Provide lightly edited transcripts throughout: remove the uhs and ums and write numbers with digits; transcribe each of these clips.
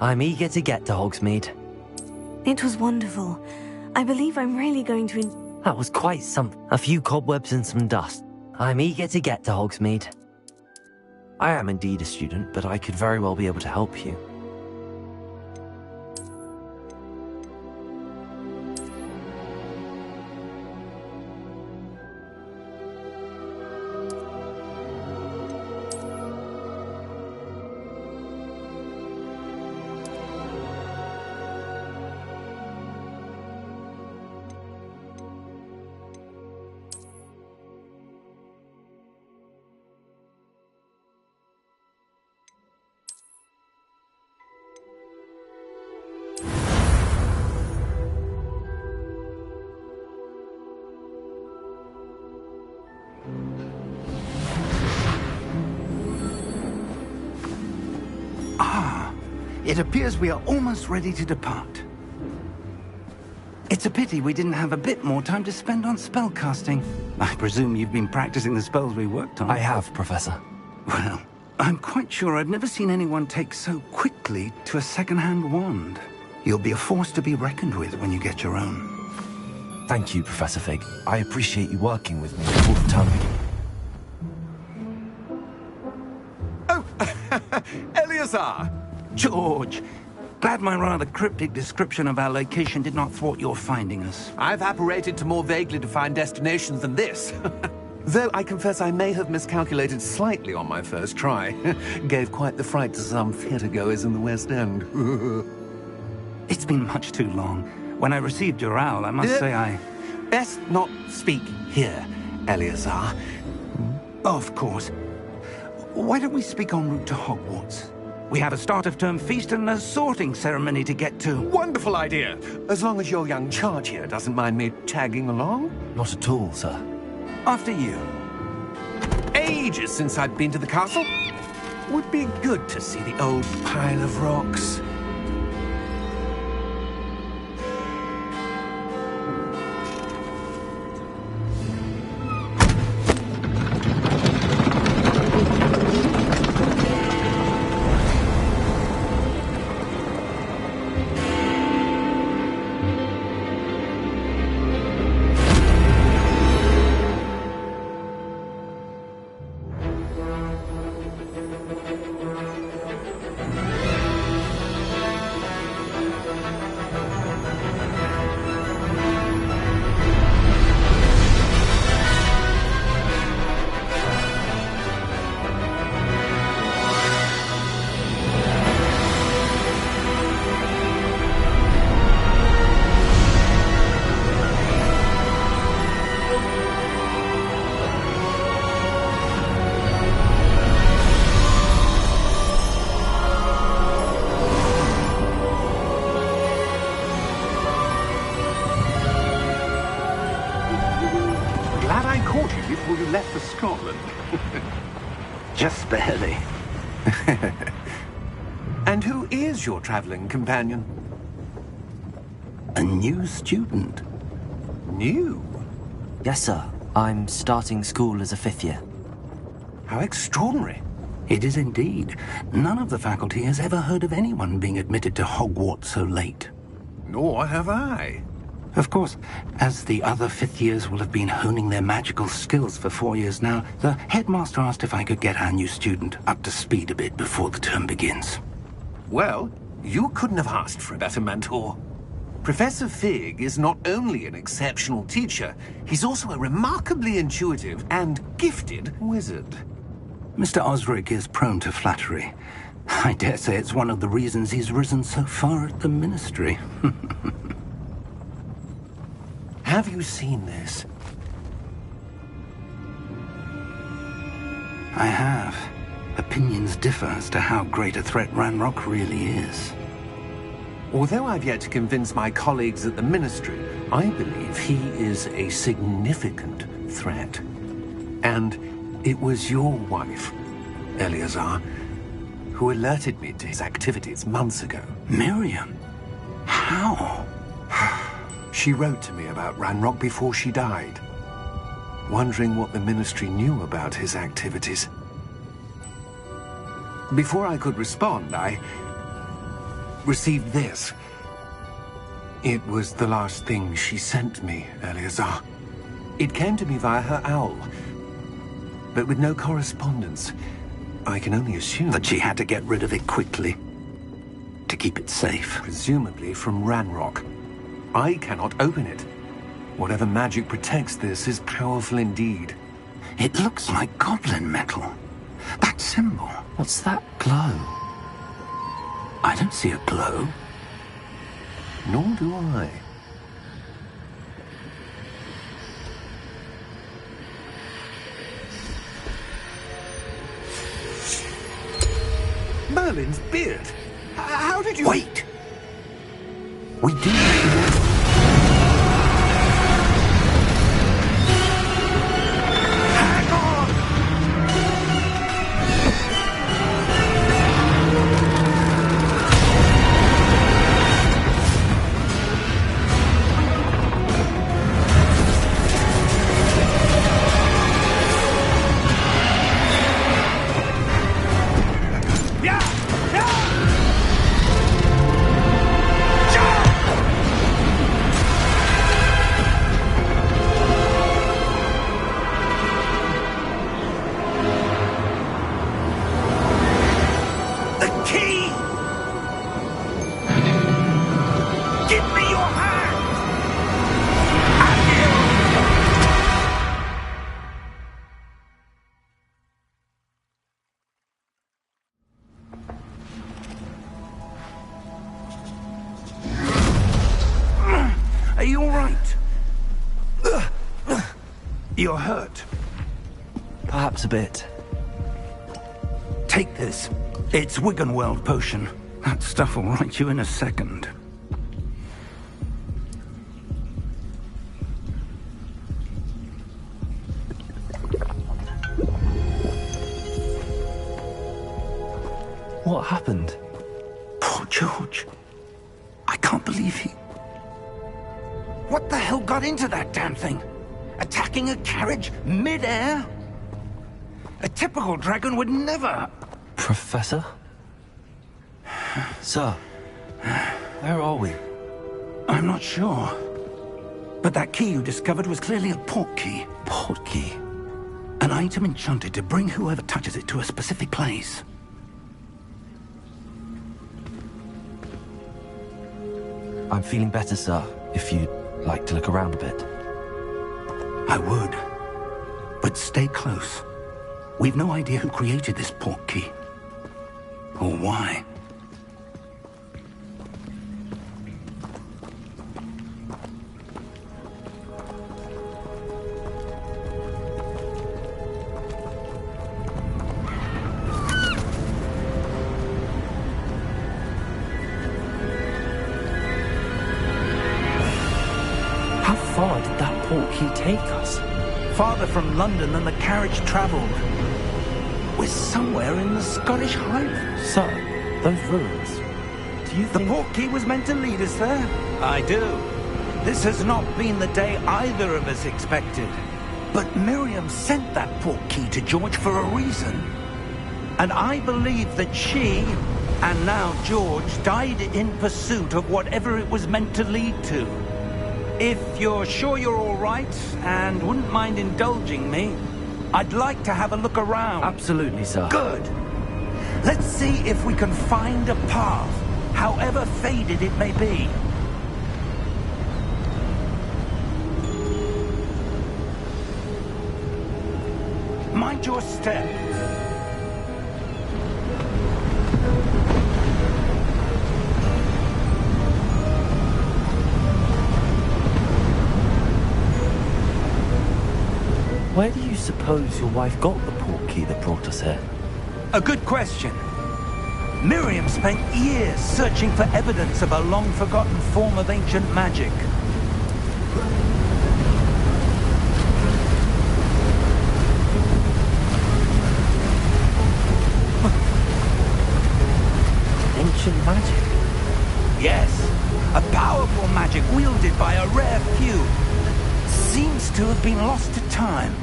I'm eager to get to Hogsmeade. It was wonderful. I believe I'm really going to... That was quite something. A few cobwebs and some dust. I'm eager to get to Hogsmeade. I am indeed a student, but I could very well be able to help you. It appears we are almost ready to depart. It's a pity we didn't have a bit more time to spend on spellcasting. I presume you've been practicing the spells we worked on. I have, Professor. Well, I'm quite sure I've never seen anyone take so quickly to a second-hand wand. You'll be a force to be reckoned with when you get your own. Thank you, Professor Fig. I appreciate you working with me all the time. Oh, Eleazar! George, glad my rather cryptic description of our location did not thwart your finding us. I've apparated to more vaguely defined destinations than this. Though I confess I may have miscalculated slightly on my first try. Gave quite the fright to some theatregoers in the West End. It's been much too long. When I received your owl, I must say I... Best not speak here, Eleazar. Of course. Why don't we speak en route to Hogwarts? We have a start-of-term feast and a sorting ceremony to get to. Wonderful idea! As long as your young charge here doesn't mind me tagging along. Not at all, sir. After you. Ages since I've been to the castle. Would be good to see the old pile of rocks. Before you left for Scotland. Just barely. And who is your traveling companion? A new student. New? Yes, sir. I'm starting school as a 5th year. How extraordinary. It is indeed. None of the faculty has ever heard of anyone being admitted to Hogwarts so late. Nor have I. Of course, as the other 5th years will have been honing their magical skills for 4 years now, the headmaster asked if I could get our new student up to speed a bit before the term begins. Well, you couldn't have asked for a better mentor. Professor Fig is not only an exceptional teacher, he's also a remarkably intuitive and gifted wizard. Mr. Osric is prone to flattery. I dare say it's one of the reasons he's risen so far at the Ministry. Have you seen this? I have. Opinions differ as to how great a threat Ranrock really is. Although I've yet to convince my colleagues at the Ministry, I believe he is a significant threat. And it was your wife, Eleazar, who alerted me to his activities months ago. Miriam? How? She wrote to me about Ranrock before she died, wondering what the Ministry knew about his activities. Before I could respond, received this. It was the last thing she sent me, Eleazar. It came to me via her owl, but with no correspondence. I can only assume That she had to get rid of it quickly to keep it safe. presumably from Ranrock. I cannot open it. Whatever magic protects this is powerful indeed. It looks like goblin metal. That symbol. What's that glow? I don't see a glow. Nor do I. Merlin's beard. How did you... Wait! We do need to... Hang on! Are you all right? You're hurt. Perhaps a bit. Take this. It's Wiggenweld potion. That stuff will right you in a second. What happened? Poor George. I can't believe he... What the hell got into that damn thing? Attacking a carriage mid-air? A typical dragon would never... Professor? Sir, where are we? I'm not sure. But that key you discovered was clearly a port key. Port key? An item enchanted to bring whoever touches it to a specific place. I'm feeling better, sir, if you'd like to look around a bit. I would. But stay close. We've no idea who created this port key. Or why. How far did that port key take us? Farther from London than the carriage travelled. We're somewhere in the Scottish Highlands. Sir, those ruins. Do you The think... port key was meant to lead us there? I do. This has not been the day either of us expected. But Miriam sent that port key to George for a reason. And I believe that she, and now George, died in pursuit of whatever it was meant to lead to. If you're sure you're all right, and wouldn't mind indulging me, I'd like to have a look around. Absolutely, sir. Good. Let's see if we can find a path, however faded it may be. Mind your step. Where do you suppose your wife got the port key that brought us here? A good question. Miriam spent years searching for evidence of a long-forgotten form of ancient magic. Ancient magic? Yes, a powerful magic wielded by a rare few. Seems to have been lost to time.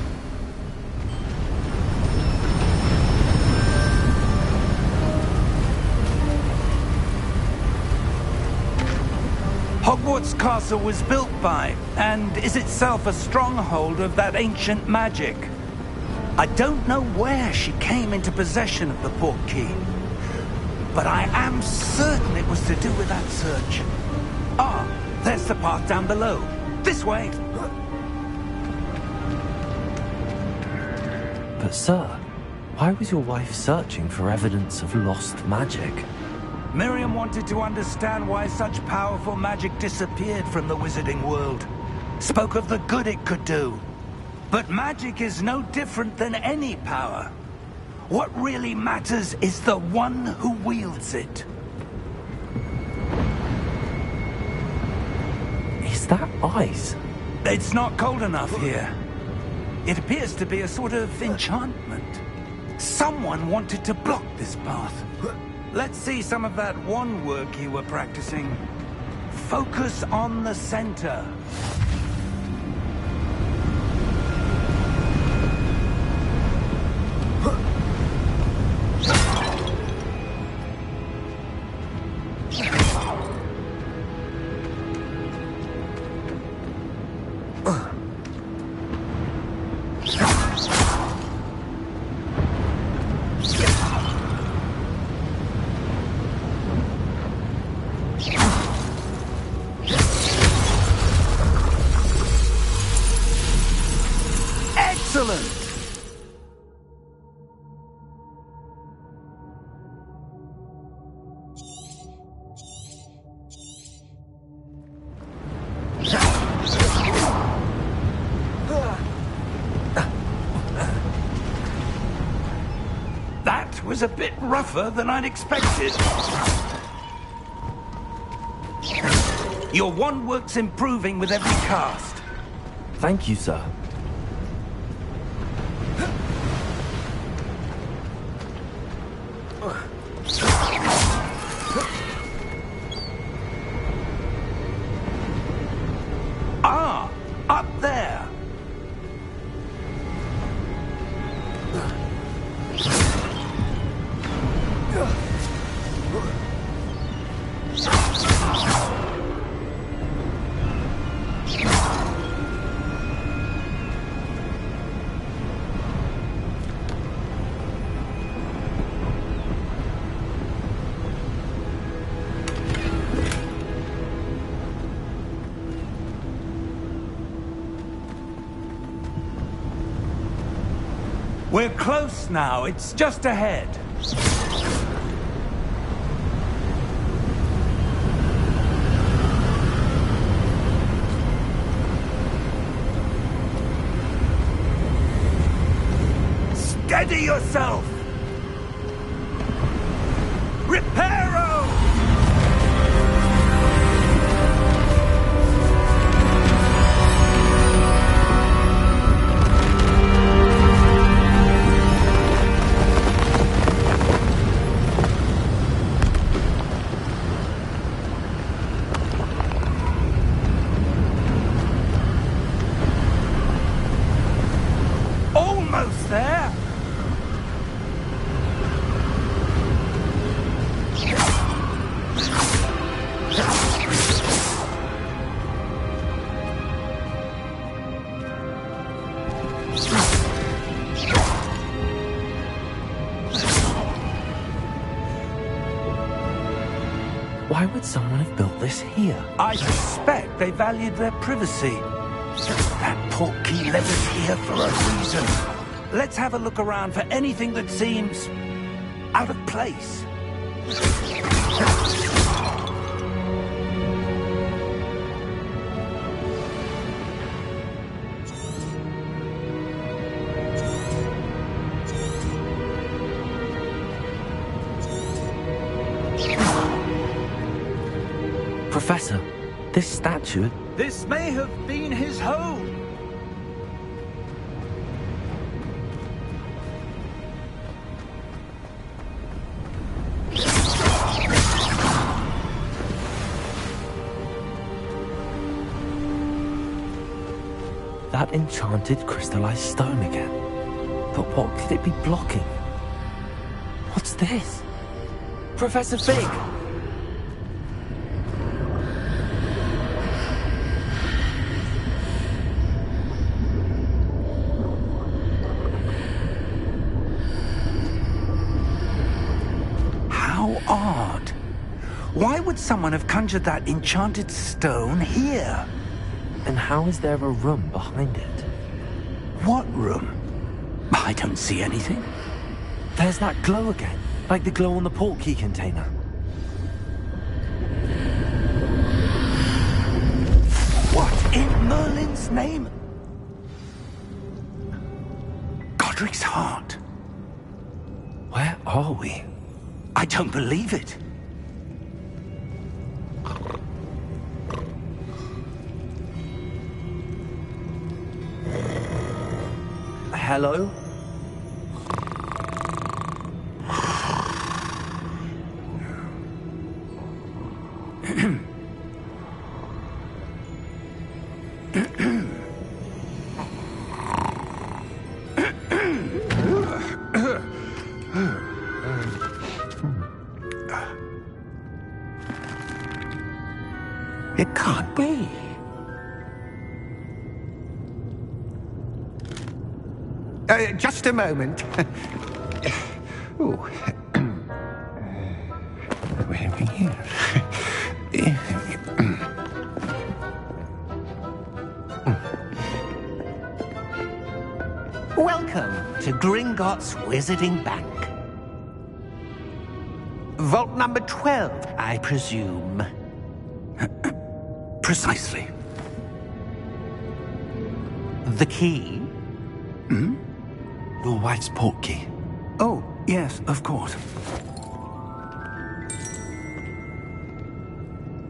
Hogwarts Castle was built by, and is itself a stronghold of that ancient magic. I don't know where she came into possession of the portkey, but I am certain it was to do with that search. Ah, there's the path down below. This way. But sir, why was your wife searching for evidence of lost magic? Miriam wanted to understand why such powerful magic disappeared from the wizarding world. Spoke of the good it could do. But magic is no different than any power. What really matters is the one who wields it. Is that ice? It's not cold enough here. It appears to be a sort of enchantment. Someone wanted to block this path. Let's see some of that wand work you were practicing. Focus on the center. Excellent! That was a bit rougher than I'd expected. Your wand work's improving with every cast. Thank you, sir. Ah, up there. We're close now. It's just ahead. Steady yourself! Reparo! Almost there! Why would someone have built this here? I suspect they valued their privacy. That portkey led us here for a reason. Let's have a look around for anything that seems out of place. Professor, this statue... This may have been his home. That enchanted crystallized stone again. But what could it be blocking? What's this? Professor Fig! would someone have conjured that enchanted stone here? And how is there a room behind it? What room? I don't see anything. There's that glow again, like the glow on the portkey container. What in Merlin's name? Godric's heart. Where are we? I don't believe it. Hello? It can't be. Just a moment. Oh. Wait a minute. Welcome to Gringotts Wizarding Bank. Vault number 12, I presume. Precisely. The key? Your wife's portkey. Oh, yes, of course.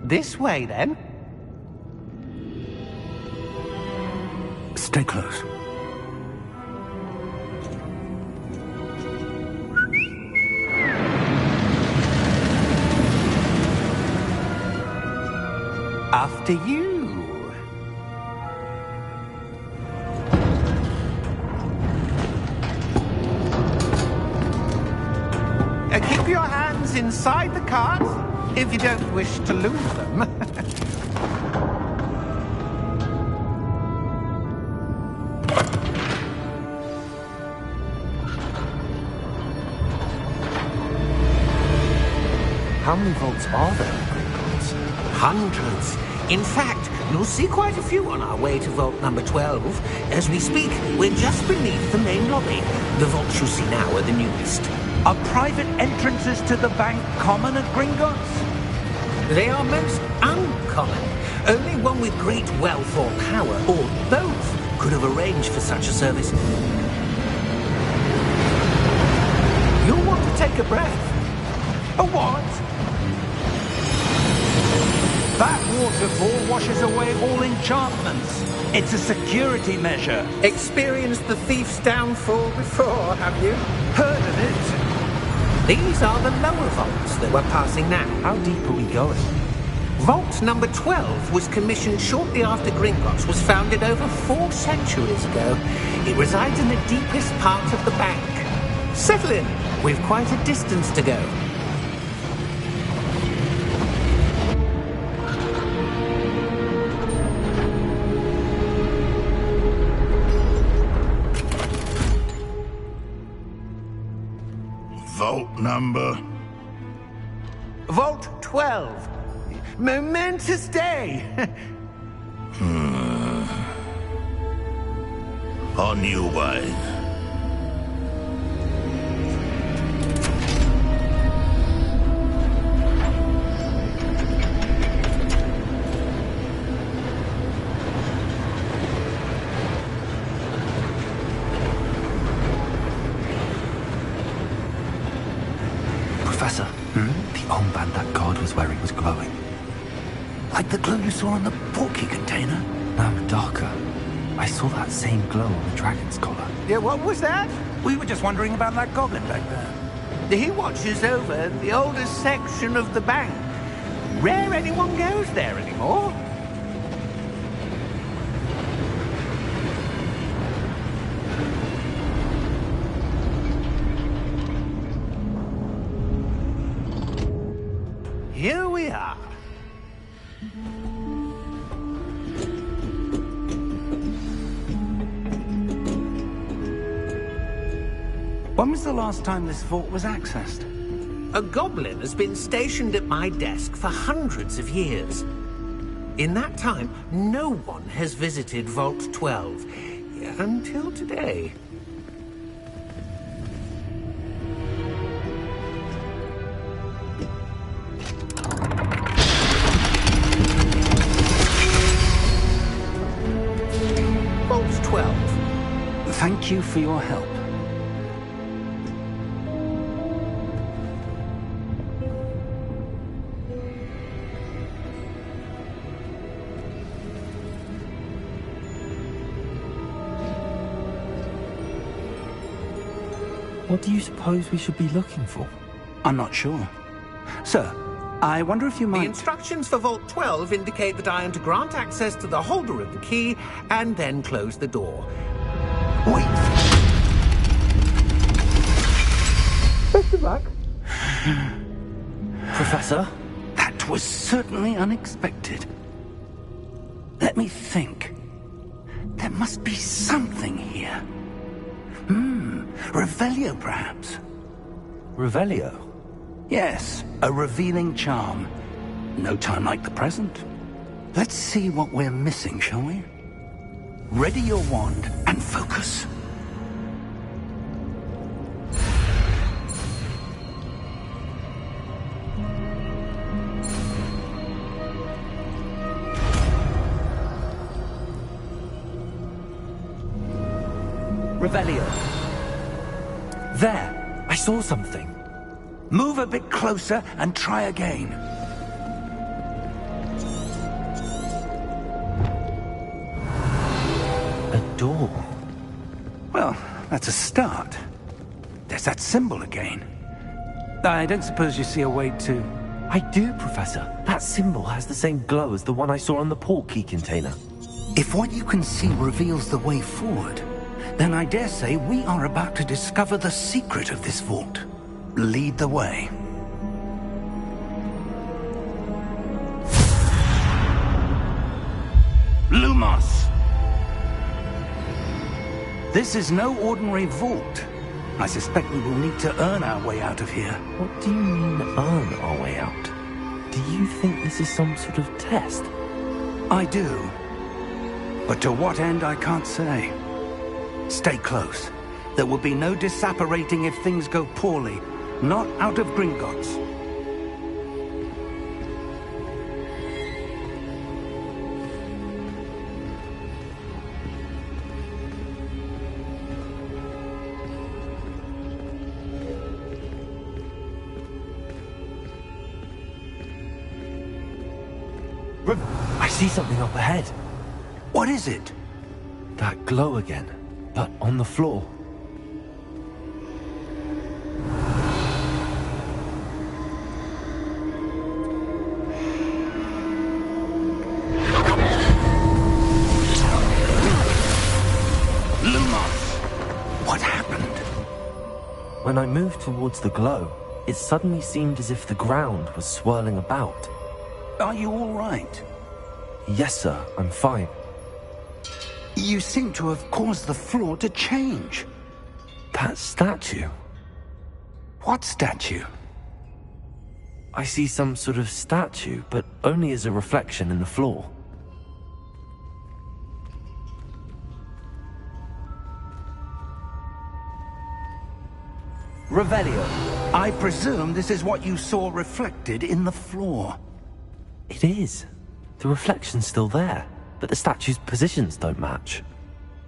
This way, then. Stay close. After you. Keep your hands inside the cart if you don't wish to lose them. How many vaults are there in Gringotts? Hundreds. In fact, you'll see quite a few on our way to vault number 12. As we speak, we're just beneath the main lobby. The vaults you see now are the newest. Are private entrances to the bank common at Gringotts? They are most uncommon. Only one with great wealth or power, or both, could have arranged for such a service. You'll want to take a breath. A what? That waterfall washes away all enchantments. It's a security measure. Experienced the thief's downfall before, have you? Heard of it? These are the lower vaults that we're passing now. How deep are we going? Vault number 12 was commissioned shortly after Gringotts was founded over 4 centuries ago. It resides in the deepest part of the bank. Settle in. We've quite a distance to go. Vault number? Vault 12. Momentous day. On your way. Professor, the armband that guard was wearing was glowing. Like the glow you saw on the portkey container? No, darker. I saw that same glow on the dragon's collar. Yeah, what was that? We were just wondering about that goblin back there. He watches over the oldest section of the bank. Rare anyone goes there anymore. Here we are. When was the last time this vault was accessed? A goblin has been stationed at my desk for hundreds of years. In that time, no one has visited Vault 12 until today. Vault 12. Thank you for your help. What do you suppose we should be looking for? I'm not sure. Sir, I wonder if you The might... instructions for Vault 12 indicate that I am to grant access to the holder of the key and then close the door. Wait! Best of luck. Professor? That was certainly unexpected. Let me think. There must be something here. Revelio, perhaps? Revelio? Yes, a revealing charm. No time like the present. Let's see what we're missing, shall we? Ready your wand and focus. Revelio. There! I saw something. Move a bit closer and try again. A door. Well, that's a start. There's that symbol again. I don't suppose you see a way to... I do, Professor. That symbol has the same glow as the one I saw on the port key container. If what you can see reveals the way forward, then I dare say we are about to discover the secret of this vault. Lead the way. Lumos! This is no ordinary vault. I suspect we will need to earn our way out of here. What do you mean, earn our way out? Do you think this is some sort of test? I do. But to what end, I can't say. Stay close. There will be no disapparating if things go poorly. Not out of Gringotts. I see something up ahead. What is it? That glow again, but on the floor. Lumos! What happened? When I moved towards the glow, it suddenly seemed as if the ground was swirling about. Are you all right? Yes, sir, I'm fine. You seem to have caused the floor to change. That statue. What statue? I see some sort of statue, but only as a reflection in the floor. Revelio. I presume this is what you saw reflected in the floor. It is. The reflection's still there, but the statue's positions don't match.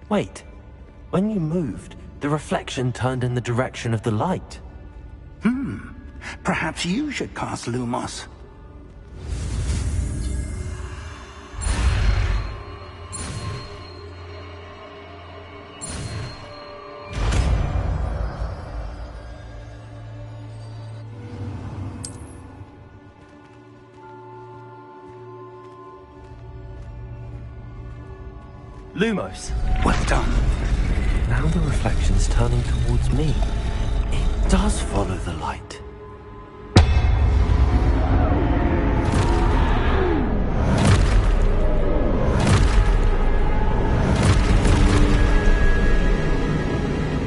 Wait. When you moved, the reflection turned in the direction of the light. Perhaps you should cast Lumos. Lumos. Well done. Now the reflection's turning towards me. It does follow the light.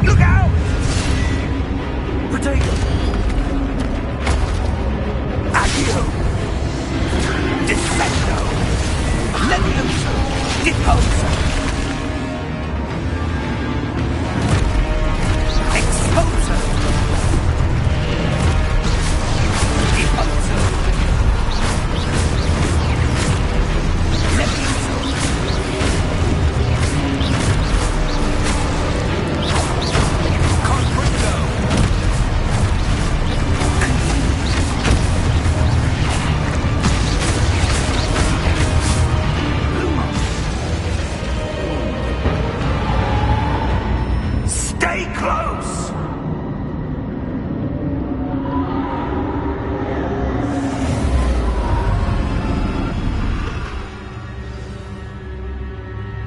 Look out! Potato! Levioso! Deposo! Exposo! Deposo! Levioso! Confringo! Stay close!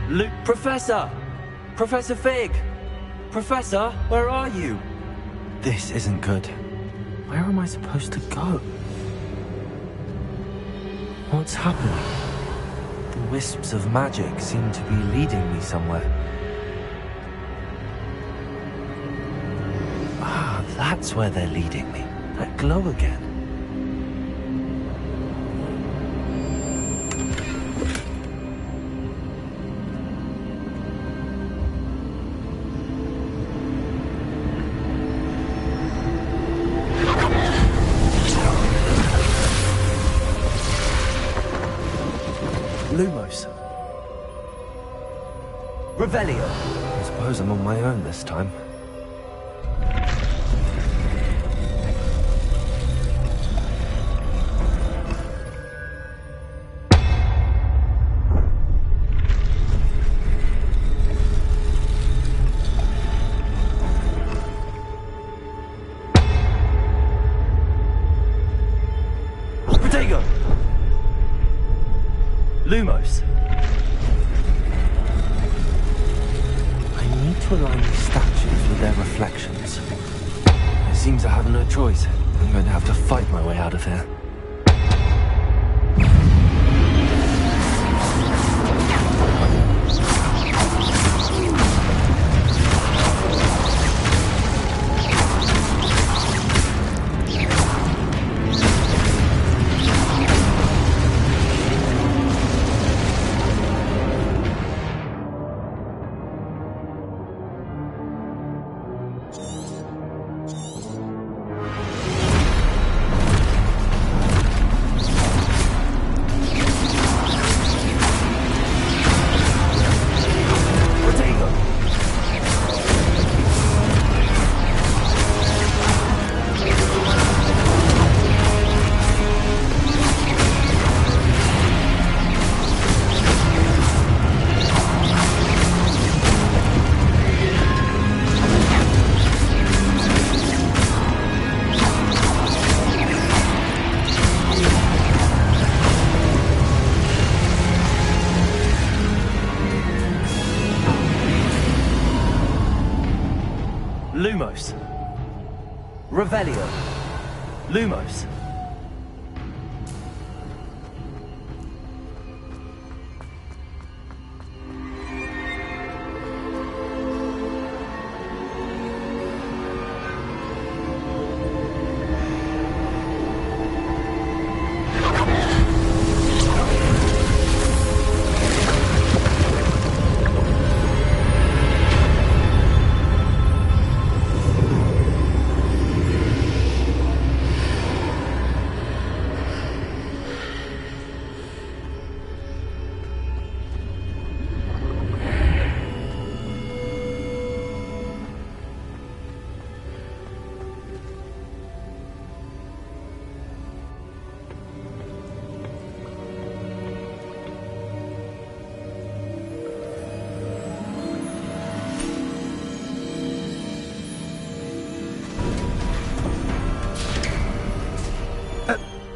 Luke, Professor! Professor Fig! Professor, where are you? This isn't good. Where am I supposed to go? What's happening? The wisps of magic seem to be leading me somewhere. Ah, that's where they're leading me. That glow again. Lumos. Revelio. I suppose I'm on my own this time. Protego! Lumos. I need to align these statues with their reflections. It seems I have no choice. I'm going to have to fight my way out of here. Lumos. Revelio. Lumos.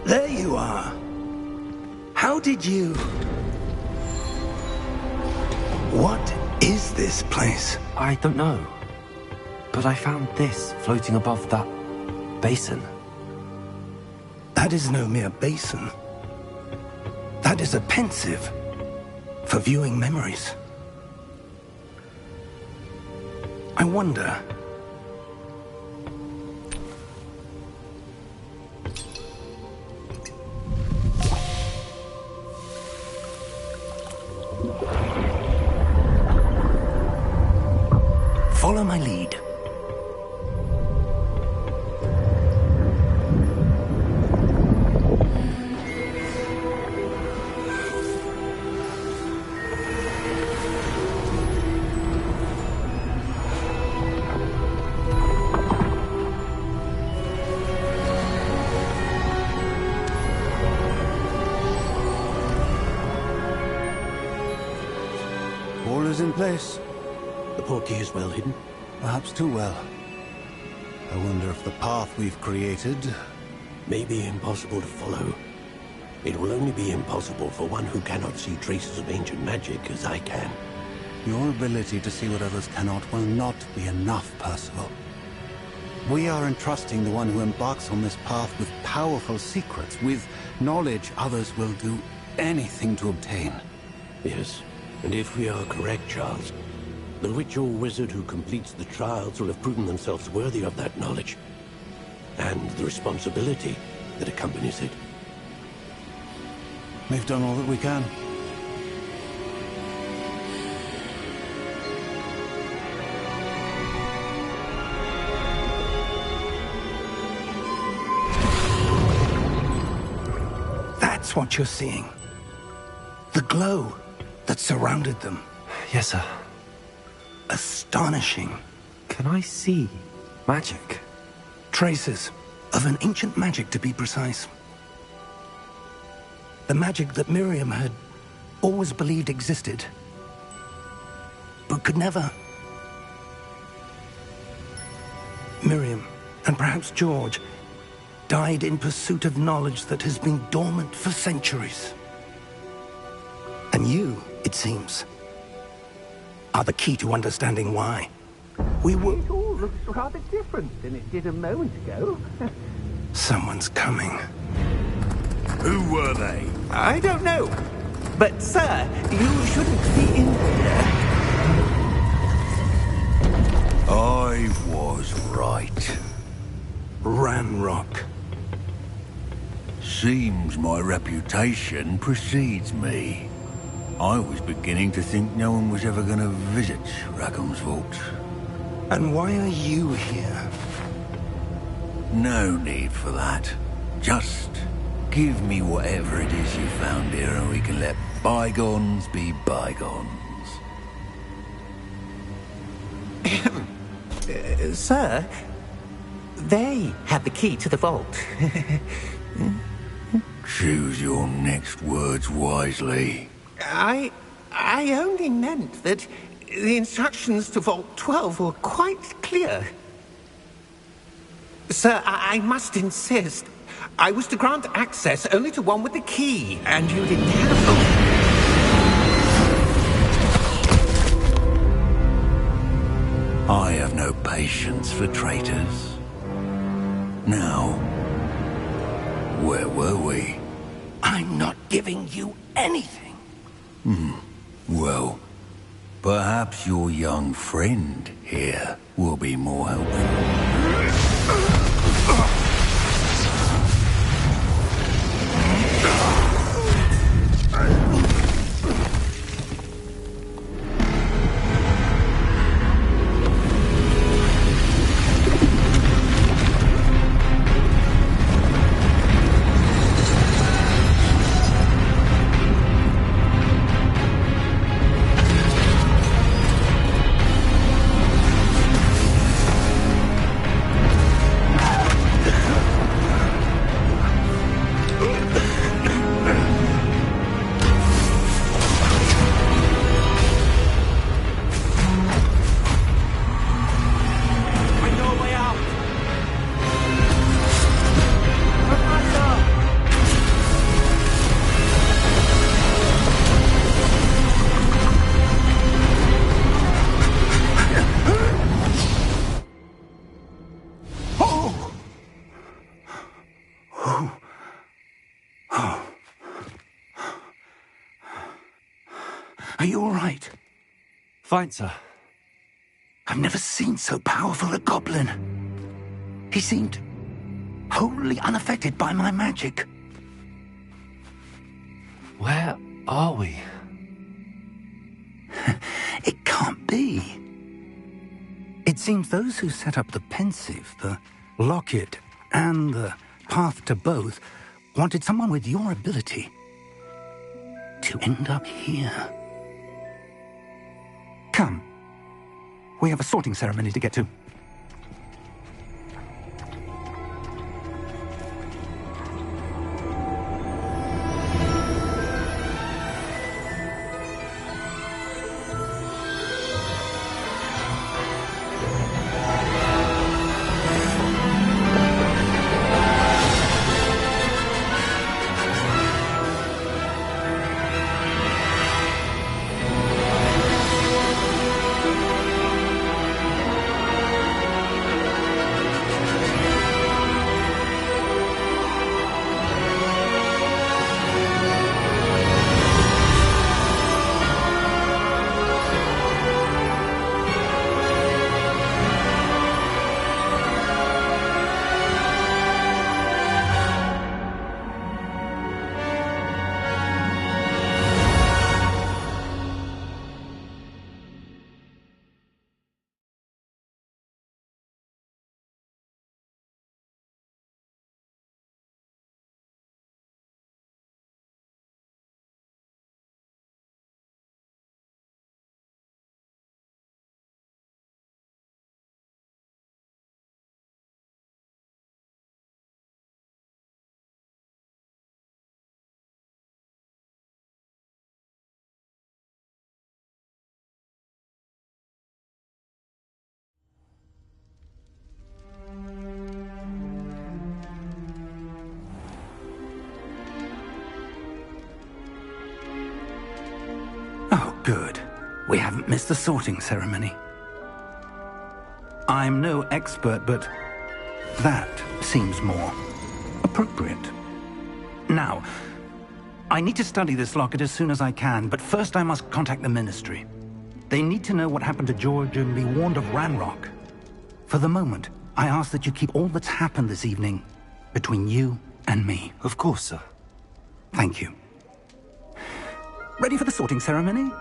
There you are. How did you... What is this place? I don't know. But I found this floating above that basin. That is no mere basin. That is a pensive for viewing memories. I wonder... Follow my lead. All is in place. The portkey is well hidden. Perhaps too well. I wonder if the path we've created... May be impossible to follow. It will only be impossible for one who cannot see traces of ancient magic as I can. Your ability to see what others cannot will not be enough, Percival. We are entrusting the one who embarks on this path with powerful secrets, with knowledge others will do anything to obtain. Yes, and if we are correct, Charles, the witch or wizard who completes the trials will have proven themselves worthy of that knowledge, and the responsibility that accompanies it. We've done all that we can. That's what you're seeing. The glow that surrounded them. Yes, sir. Astonishing. Can I see magic? Traces of an ancient magic, to be precise. The magic that Miriam had always believed existed, but could never. Miriam, and perhaps George, died in pursuit of knowledge that has been dormant for centuries. And you, it seems, are the key to understanding why. We were... It all looks rather different than it did a moment ago. Someone's coming. Who were they? I don't know. But, sir, you shouldn't be in here. I was right. Ranrock. Seems my reputation precedes me. I was beginning to think no one was ever going to visit Rackham's vault. And why are you here? No need for that. Just give me whatever it is you found here and we can let bygones be bygones. Sir, they have the key to the vault. Choose your next words wisely. I only meant that the instructions to Vault 12 were quite clear. Sir, I must insist. I was to grant access only to one with the key, and you didn't have them. I have no patience for traitors. Now, where were we? I'm not giving you anything. Well, perhaps your young friend here will be more helpful. Are you all right? Fine, sir. I've never seen so powerful a goblin. He seemed wholly unaffected by my magic. Where are we? It can't be. seems those who set up the pensive, the locket, and the path to both wanted someone with your ability to end up here. Come. We have a sorting ceremony to get to. Good. We haven't missed the sorting ceremony. I'm no expert, but that seems more appropriate. Now, I need to study this locket as soon as I can, but first I must contact the Ministry. They need to know what happened to George and be warned of Ranrock. For the moment, I ask that you keep all that's happened this evening between you and me. Of course, sir. Thank you. Ready for the sorting ceremony?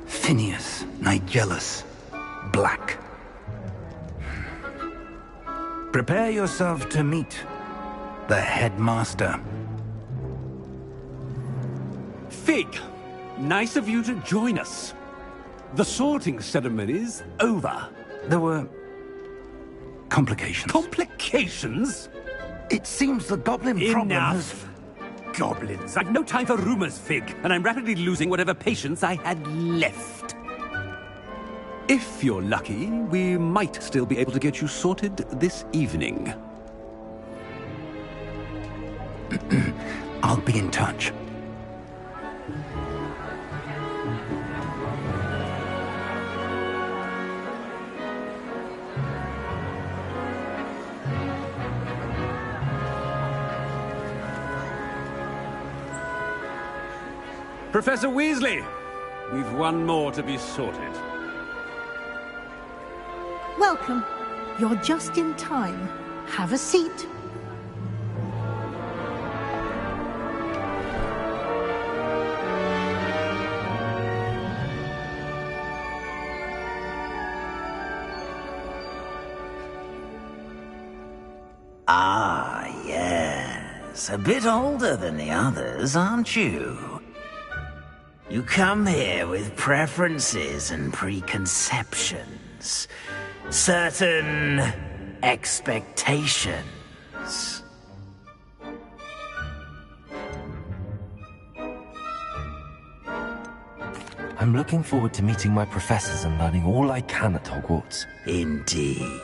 Phineas, Nigellus, Black. Prepare yourself to meet the headmaster. Fig, nice of you to join us. The sorting ceremony's over. There were complications. Complications? It seems the goblin problem has... Enough! Goblins. I've no time for rumors, Fig, and I'm rapidly losing whatever patience I had left. If you're lucky, we might still be able to get you sorted this evening. I'll be in touch. Professor Weasley, we've one more to be sorted. Welcome. You're just in time. Have a seat. Ah, yes. A bit older than the others, aren't you? You come here with preferences and preconceptions. Certain expectations. I'm looking forward to meeting my professors and learning all I can at Hogwarts. Indeed.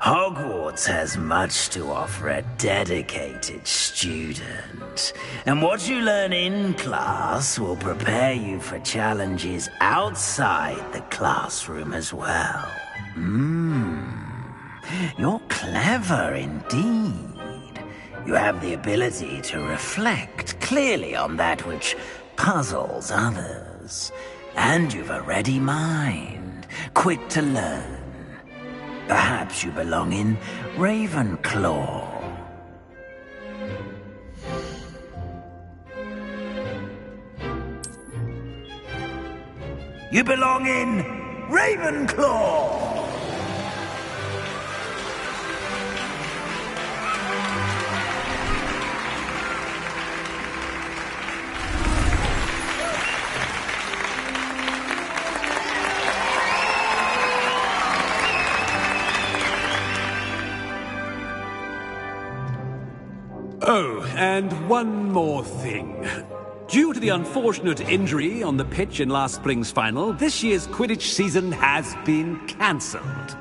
Hogwarts has much to offer a dedicated student. And what you learn in class will prepare you for challenges outside the classroom as well. You're clever indeed. You have the ability to reflect clearly on that which puzzles others. And you've a ready mind, quick to learn. Perhaps you belong in Ravenclaw. You belong in Ravenclaw! Oh, and one more thing. Due to the unfortunate injury on the pitch in last spring's final, this year's Quidditch season has been cancelled.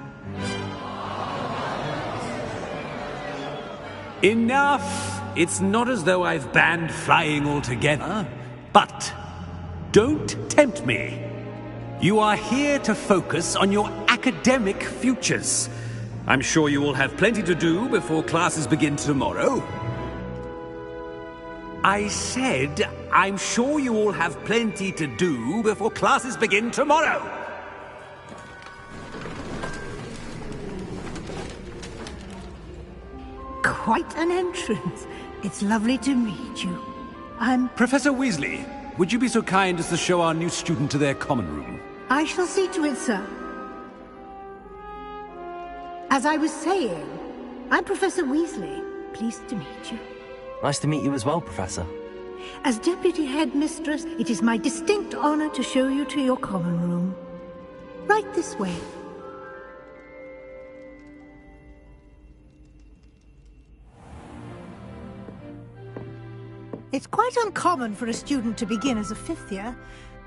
Enough! It's not as though I've banned flying altogether, but don't tempt me. You are here to focus on your academic futures. I'm sure you will have plenty to do before classes begin tomorrow. I said, I'm sure you all have plenty to do before classes begin tomorrow. Quite an entrance. It's lovely to meet you. I'm... Professor Weasley, would you be so kind as to show our new student to their common room? I shall see to it, sir. As I was saying, I'm Professor Weasley. Pleased to meet you. Nice to meet you as well, Professor. As Deputy Headmistress, it is my distinct honor to show you to your common room. Right this way. It's quite uncommon for a student to begin as a fifth year.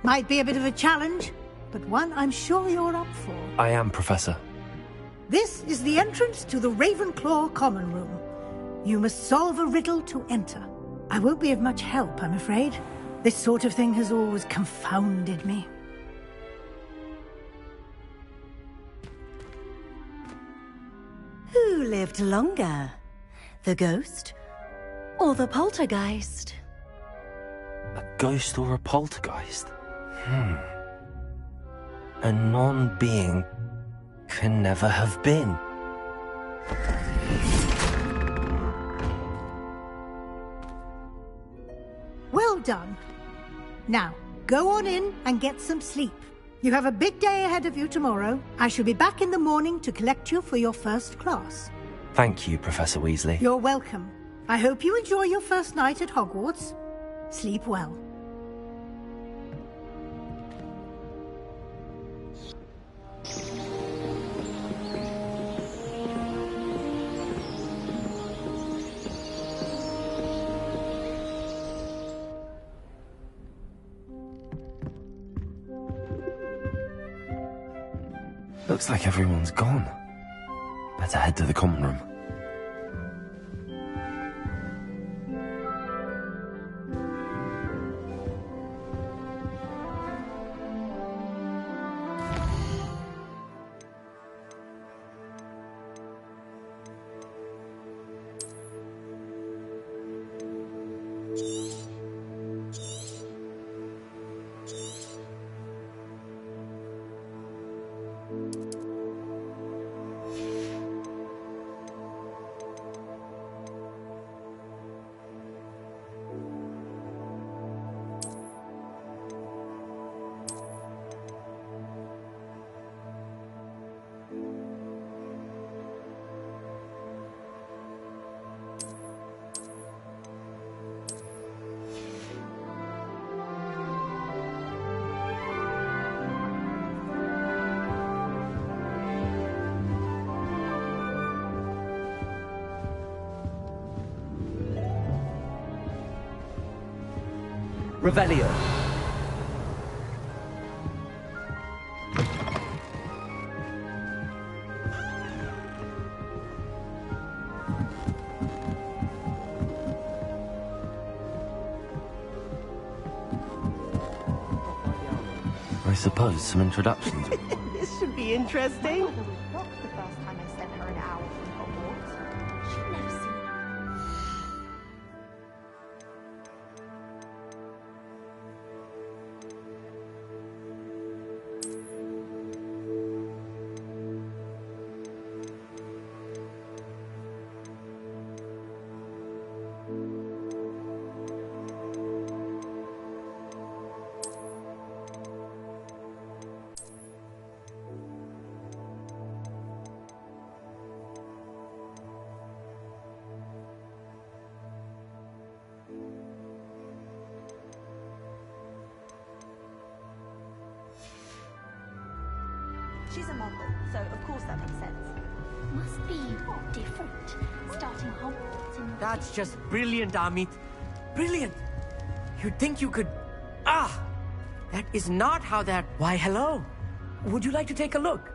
Might be a bit of a challenge, but one I'm sure you're up for. I am, Professor. This is the entrance to the Ravenclaw common room. You must solve a riddle to enter. I won't be of much help, I'm afraid. This sort of thing has always confounded me. Who lived longer? The ghost or the poltergeist? A ghost or a poltergeist? A non-being can never have been. Well done. Now, go on in and get some sleep. You have a big day ahead of you tomorrow. I shall be back in the morning to collect you for your first class. Thank you, Professor Weasley. You're welcome. I hope you enjoy your first night at Hogwarts. Sleep well. Looks like everyone's gone. Better head to the common room. Revelio. I suppose some introductions. This should be interesting. She's a model, so of course that makes sense. Must be different, starting Hogwarts in... That's just brilliant, Amit. Brilliant! You'd think you could... Ah! That is not how that... Why, hello. Would you like to take a look?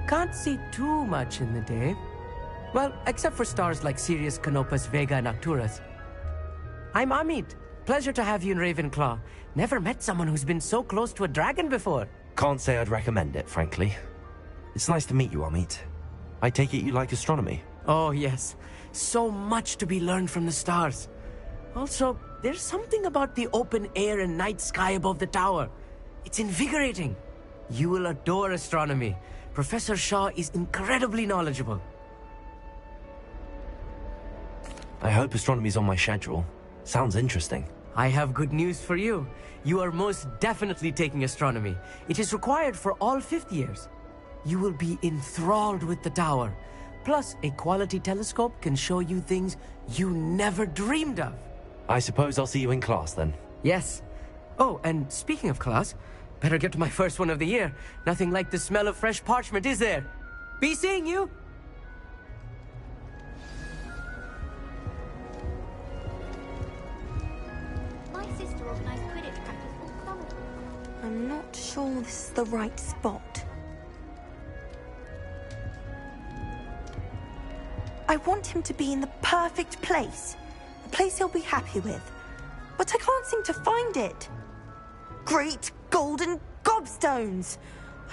Can't see too much in the day. Well, except for stars like Sirius, Canopus, Vega, and Arcturus. I'm Amit. Pleasure to have you in Ravenclaw. Never met someone who's been so close to a dragon before. Can't say I'd recommend it, frankly. It's nice to meet you, Amit. I take it you like astronomy? Oh, yes. So much to be learned from the stars. Also, there's something about the open air and night sky above the tower. It's invigorating. You will adore astronomy. Professor Shaw is incredibly knowledgeable. I hope astronomy's on my schedule. Sounds interesting. I have good news for you. You are most definitely taking astronomy. It is required for all 5th years. You will be enthralled with the tower. Plus, a quality telescope can show you things you never dreamed of. I suppose I'll see you in class then. Yes. Oh, and speaking of class, better get to my first one of the year. Nothing like the smell of fresh parchment, is there? Be seeing you! My sister organised Quidditch practice all summer. I'm not sure this is the right spot. I want him to be in the perfect place. A place he'll be happy with. But I can't seem to find it. Great golden gobstones!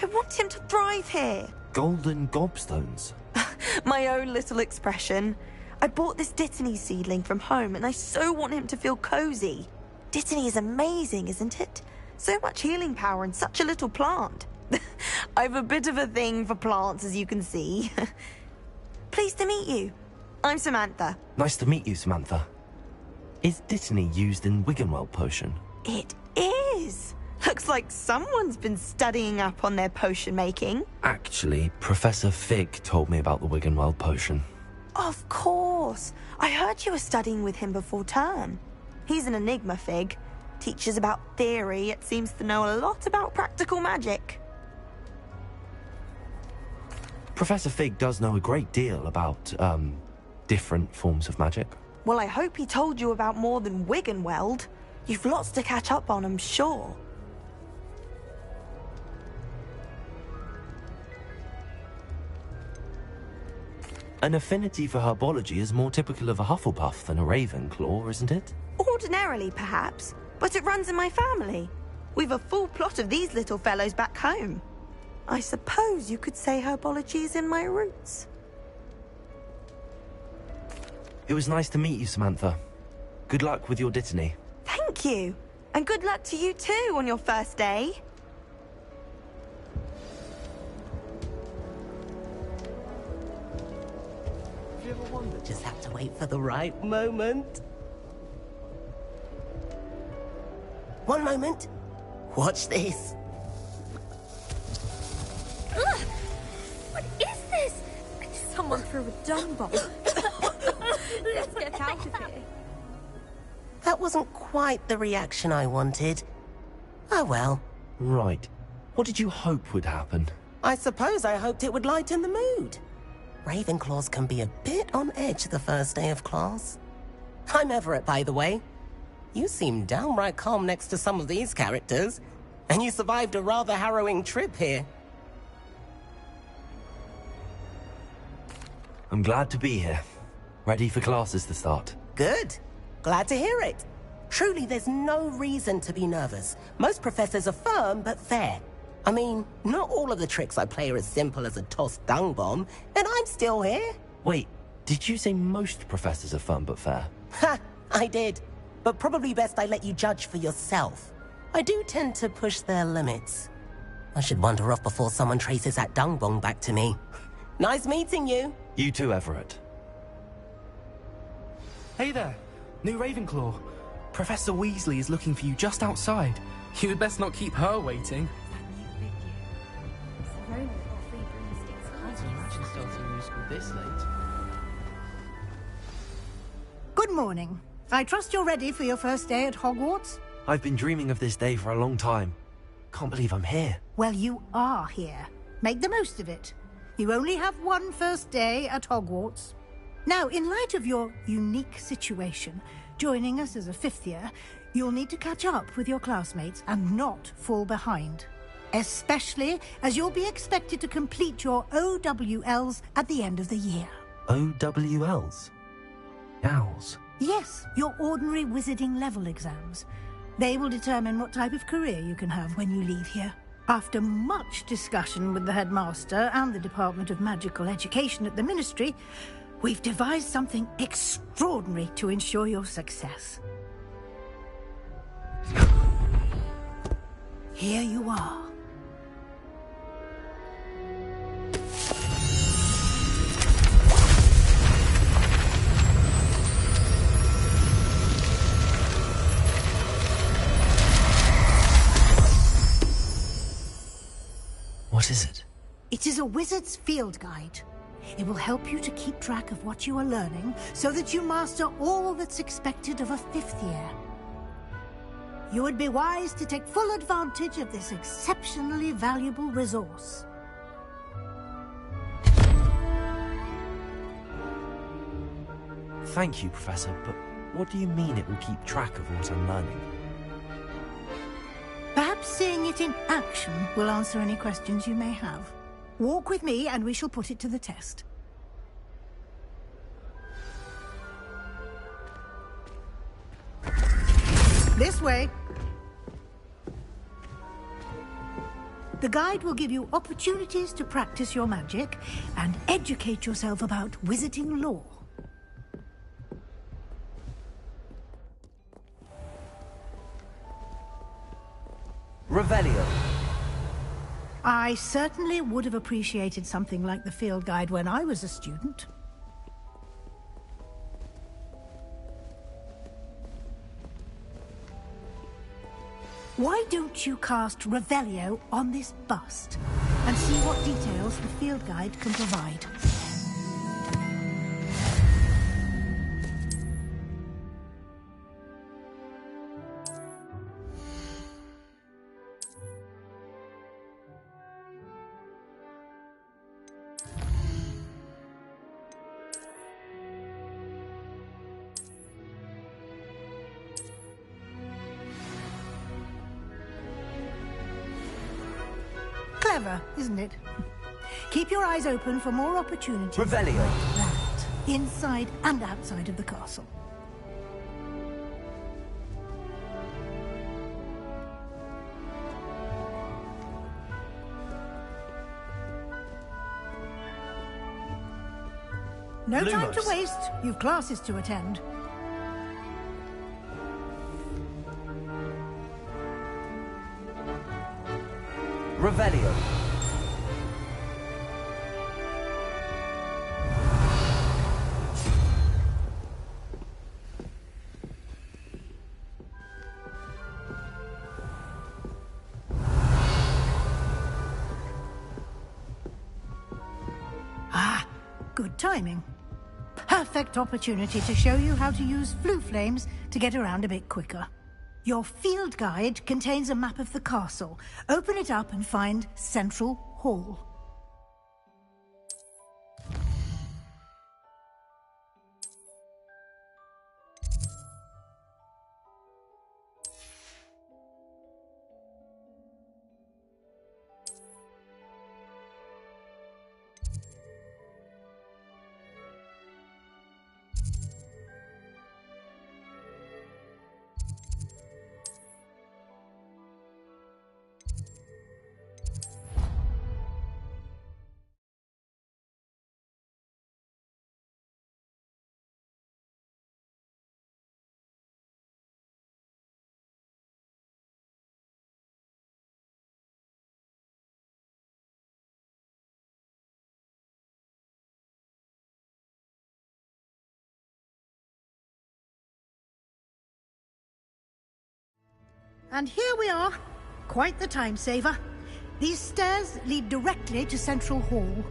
I want him to thrive here. Golden gobstones? My own little expression. I bought this Dittany seedling from home and I so want him to feel cozy. Dittany is amazing, isn't it? So much healing power in such a little plant. I've a bit of a thing for plants, as you can see. Pleased to meet you. I'm Samantha. Nice to meet you, Samantha. Is Dittany used in Wiggenweld potion? It is. Looks like someone's been studying up on their potion making. Actually, Professor Fig told me about the Wiggenweld potion. Of course. I heard you were studying with him before term. He's an enigma, Fig. Teaches about theory, yet seems to know a lot about practical magic. Professor Fig does know a great deal about, different forms of magic. Well, I hope he told you about more than Wiggenweld. You've lots to catch up on, I'm sure. An affinity for herbology is more typical of a Hufflepuff than a Ravenclaw, isn't it? Ordinarily, perhaps, but it runs in my family. We've a full plot of these little fellows back home. I suppose you could say herbology is in my roots. It was nice to meet you, Samantha. Good luck with your Dittany. Thank you. And good luck to you too on your first day. Have you ever wondered? Just have to wait for the right moment. One moment. Watch this. Ugh! What is this? Someone threw a dung bomb. Let's get out of here. That wasn't quite the reaction I wanted. Oh well. Right. What did you hope would happen? I suppose I hoped it would lighten the mood. Ravenclaws can be a bit on edge the first day of class. I'm Everett, by the way. You seem downright calm next to some of these characters, and you survived a rather harrowing trip here. I'm glad to be here. Ready for classes to start. Good. Glad to hear it. Truly, there's no reason to be nervous. Most professors are firm but fair. I mean, not all of the tricks I play are as simple as a tossed dung bomb, and I'm still here. Wait, did you say most professors are firm but fair? Ha! I did. But probably best I let you judge for yourself. I do tend to push their limits. I should wander off before someone traces that dung bomb back to me. Nice meeting you. You too, Everett. Hey there, new Ravenclaw. Professor Weasley is looking for you just outside. You had best not keep her waiting. Can't imagine starting new school this late. Good morning. I trust you're ready for your first day at Hogwarts. I've been dreaming of this day for a long time. Can't believe I'm here. Well, you are here. Make the most of it. You only have one first day at Hogwarts. Now, in light of your unique situation, joining us as a fifth year, you'll need to catch up with your classmates and not fall behind. Especially as you'll be expected to complete your OWLs at the end of the year. OWLs? Owls? Yes, your ordinary wizarding level exams. They will determine what type of career you can have when you leave here. After much discussion with the headmaster and the Department of Magical Education at the Ministry, we've devised something extraordinary to ensure your success. Here you are. What is it? It is a wizard's field guide. It will help you to keep track of what you are learning so that you master all that's expected of a fifth year. You would be wise to take full advantage of this exceptionally valuable resource. Thank you, Professor, but what do you mean it will keep track of what I'm learning? Perhaps seeing it in action will answer any questions you may have. Walk with me and we shall put it to the test. This way. The guide will give you opportunities to practice your magic and educate yourself about wizarding lore. Revelio. I certainly would have appreciated something like the field guide when I was a student. Why don't you cast Revelio on this bust and see what details the field guide can provide? Clever, isn't it? Keep your eyes open for more opportunities. Revelio. Like that, inside and outside of the castle. No time to waste. You've classes to attend. Revelio. Ah, good timing. Perfect opportunity to show you how to use flue flames to get around a bit quicker. Your field guide contains a map of the castle. Open it up and find Central Hall. And here we are. Quite the time saver. These stairs lead directly to Central Hall.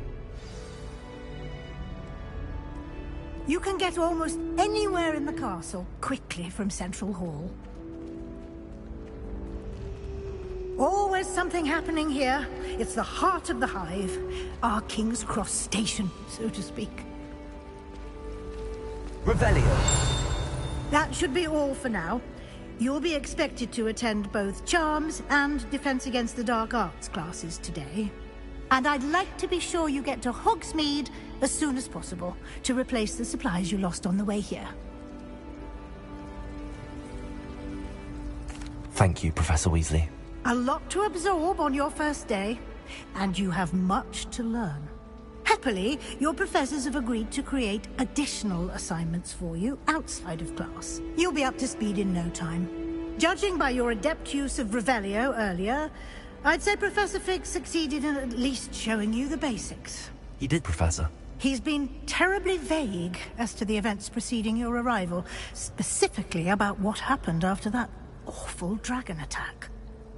You can get almost anywhere in the castle quickly from Central Hall. always something happening here. It's the heart of the hive. Our King's Cross station, so to speak. Revelio. That should be all for now. You'll be expected to attend both Charms and Defense Against the Dark Arts classes today. And I'd like to be sure you get to Hogsmeade as soon as possible to replace the supplies you lost on the way here. Thank you, Professor Weasley. A lot to absorb on your first day, and you have much to learn. Happily, your professors have agreed to create additional assignments for you outside of class. You'll be up to speed in no time. Judging by your adept use of Revelio earlier, I'd say Professor Fig succeeded in at least showing you the basics. He did, Professor. He's been terribly vague as to the events preceding your arrival, specifically about what happened after that awful dragon attack.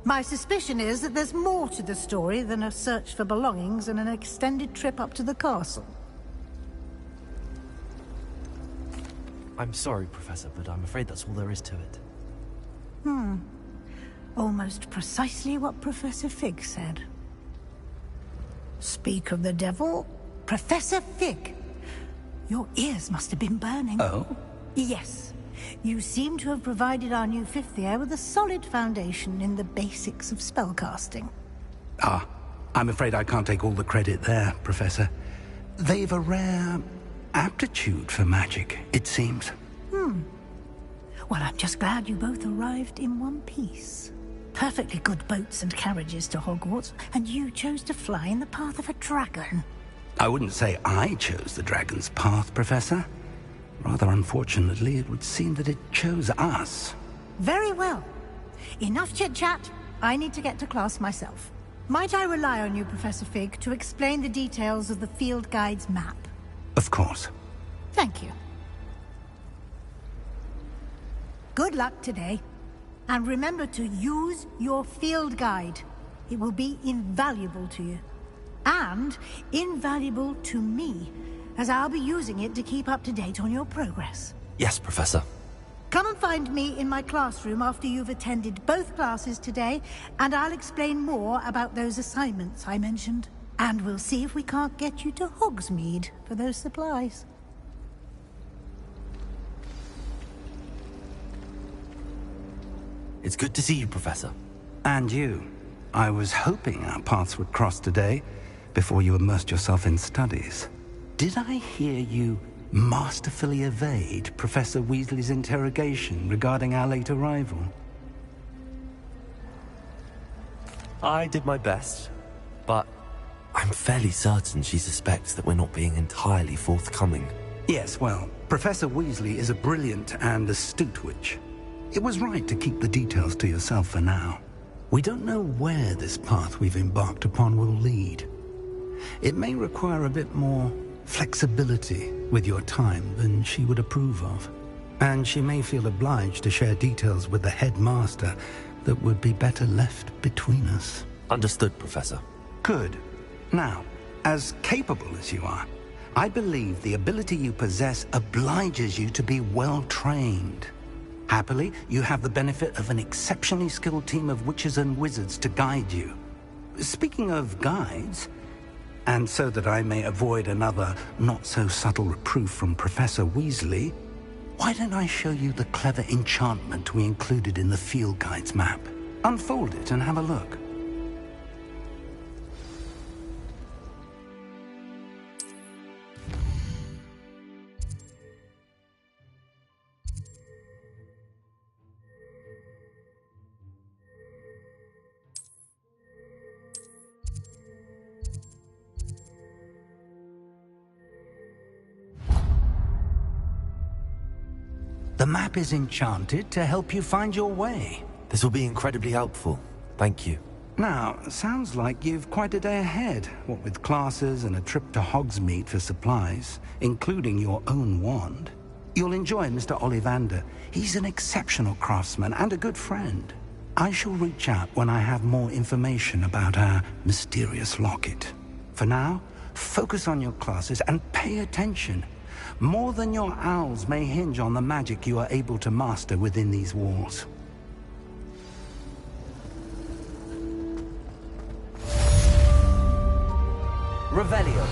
My suspicion is that there's more to the story than a search for belongings and an extended trip up to the castle. I'm sorry, Professor, but I'm afraid that's all there is to it. Almost precisely what Professor Fig said. Speak of the devil, Professor Fig. Your ears must have been burning. Oh? Yes. You seem to have provided our new fifth year with a solid foundation in the basics of spellcasting. Ah, I'm afraid I can't take all the credit there, Professor. They've a rare aptitude for magic, it seems. Well, I'm just glad you both arrived in one piece. Perfectly good boats and carriages to Hogwarts, and you chose to fly in the path of a dragon. I wouldn't say I chose the dragon's path, Professor. Rather unfortunately, it would seem that it chose us. Very well. Enough chit-chat. I need to get to class myself. Might I rely on you, Professor Fig, to explain the details of the field guide's map? Of course. Thank you. Good luck today. And remember to use your field guide. It will be invaluable to you. And invaluable to me, as I'll be using it to keep up to date on your progress. Yes, Professor. Come and find me in my classroom after you've attended both classes today, and I'll explain more about those assignments I mentioned. And we'll see if we can't get you to Hogsmeade for those supplies. It's good to see you, Professor. And you. I was hoping our paths would cross today, before you immersed yourself in studies. Did I hear you masterfully evade Professor Weasley's interrogation regarding our late arrival? I did my best, but I'm fairly certain she suspects that we're not being entirely forthcoming. Yes, well, Professor Weasley is a brilliant and astute witch. It was right to keep the details to yourself for now. We don't know where this path we've embarked upon will lead. It may require a bit more flexibility with your time than she would approve of. And she may feel obliged to share details with the headmaster that would be better left between us. Understood, Professor. Good. Now, as capable as you are, I believe the ability you possess obliges you to be well trained. Happily, you have the benefit of an exceptionally skilled team of witches and wizards to guide you. Speaking of guides, and so that I may avoid another not-so-subtle reproof from Professor Weasley, why don't I show you the clever enchantment we included in the field guide's map? Unfold it and have a look. The map is enchanted to help you find your way. This will be incredibly helpful. Thank you. Now, sounds like you've quite a day ahead, what with classes and a trip to Hogsmeade for supplies, including your own wand. You'll enjoy Mr. Ollivander. He's an exceptional craftsman and a good friend. I shall reach out when I have more information about our mysterious locket. For now, focus on your classes and pay attention. More than your owls may hinge on the magic you are able to master within these walls. Revelio.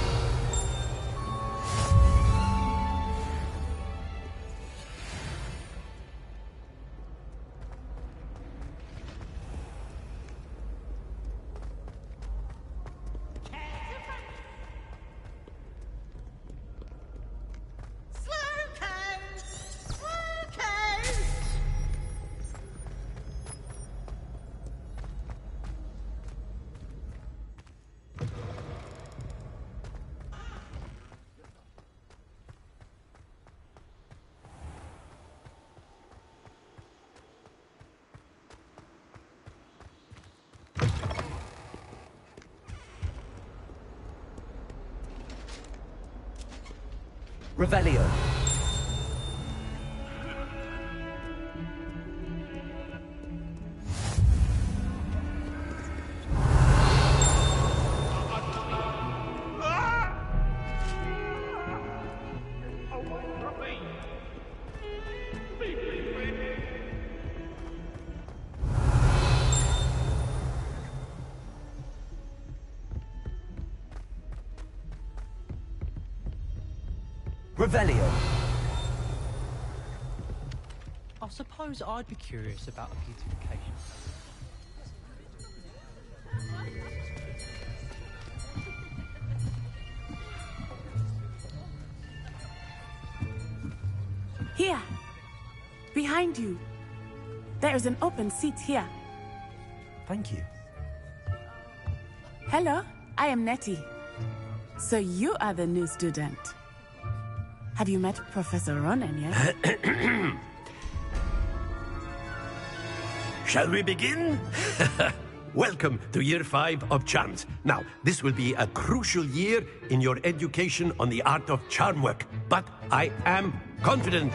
Revelio. Revelio. I suppose I'd be curious about a beautification. Here. Behind you. There is an open seat here. Thank you. Hello, I am Nettie. So you are the new student. Have you met Professor Ronan yet? Shall we begin? Welcome to Year 5 of Charms. Now, this will be a crucial year in your education on the art of charm work, but I am confident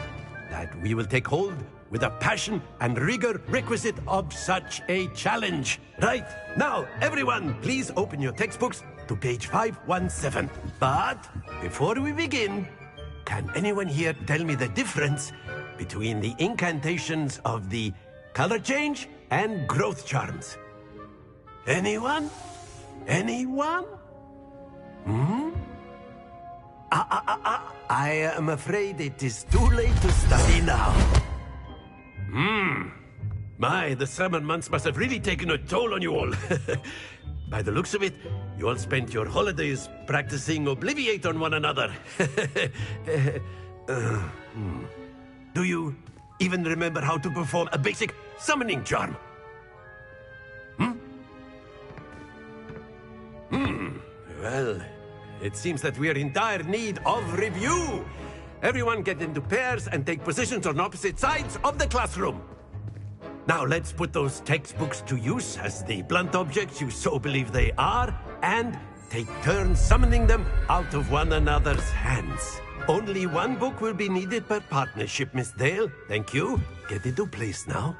that we will take hold with the passion and rigor requisite of such a challenge. Right, now, everyone, please open your textbooks to page 517. But before we begin, can anyone here tell me the difference between the incantations of the color change and growth charms? Anyone? Anyone? I am afraid it is too late to study now. My, the summer months must have really taken a toll on you all. By the looks of it, you all spent your holidays practicing Obliviate on one another. Do you even remember how to perform a basic summoning charm? Well, it seems that we are in dire need of review. Everyone get into pairs and take positions on opposite sides of the classroom. Now let's put those textbooks to use as the blunt objects you so believe they are, and take turns summoning them out of one another's hands. Only one book will be needed per partnership, Miss Dale. Thank you. Get into place now.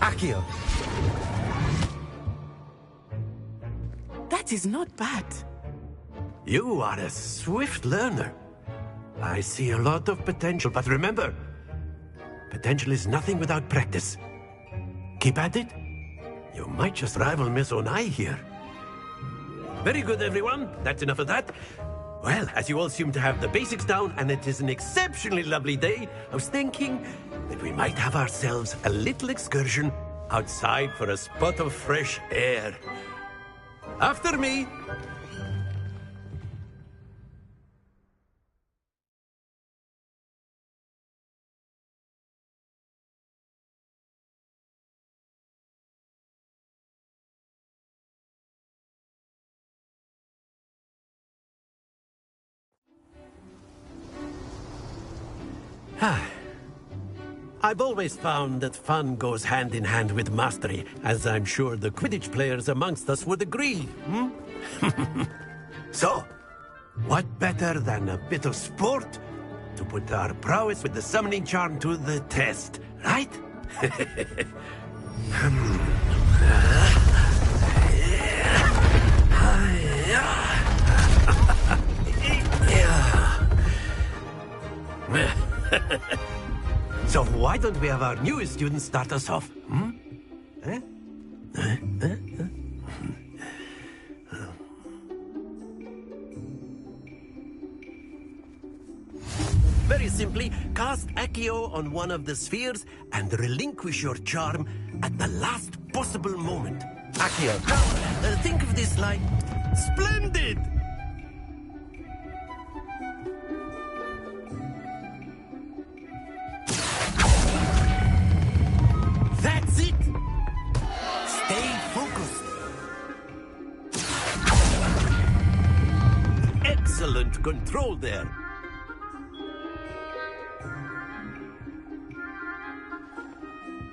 Accio. That is not bad. You are a swift learner. I see a lot of potential, but remember, potential is nothing without practice. Keep at it. You might just rival Miss Onai here. Very good, everyone. That's enough of that. Well, as you all seem to have the basics down, and it is an exceptionally lovely day, I was thinking that we might have ourselves a little excursion outside for a spot of fresh air. After me. I've always found that fun goes hand in hand with mastery, as I'm sure the Quidditch players amongst us would agree. So, what better than a bit of sport to put our prowess with the summoning charm to the test, right? don't we have our newest student start us off? Hmm? Eh? Very simply, cast Accio on one of the spheres and relinquish your charm at the last possible moment. Accio. Now, think of this like... Splendid! That's it! Stay focused. Excellent control there.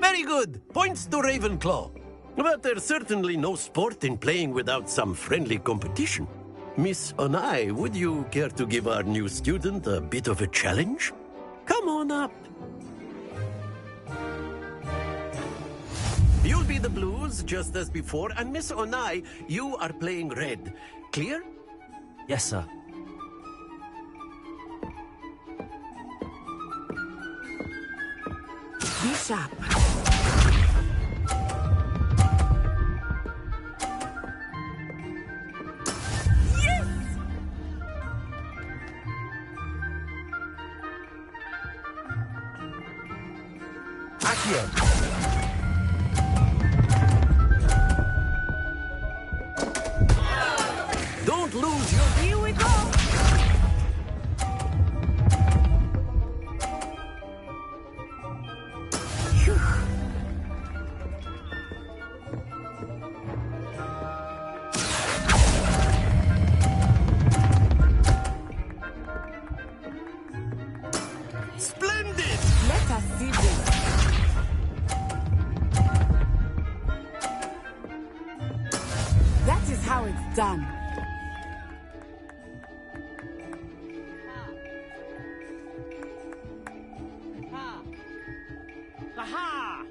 Very good. Points to Ravenclaw. But there's certainly no sport in playing without some friendly competition. Miss Onai, would you care to give our new student a bit of a challenge? Come on up. You'll be the blues, just as before, and Miss Onai, you are playing red. Clear? Yes, sir. Be sharp. Don't lose your... Here we go! Splendid! Let us see this. That is how it's done. Aha!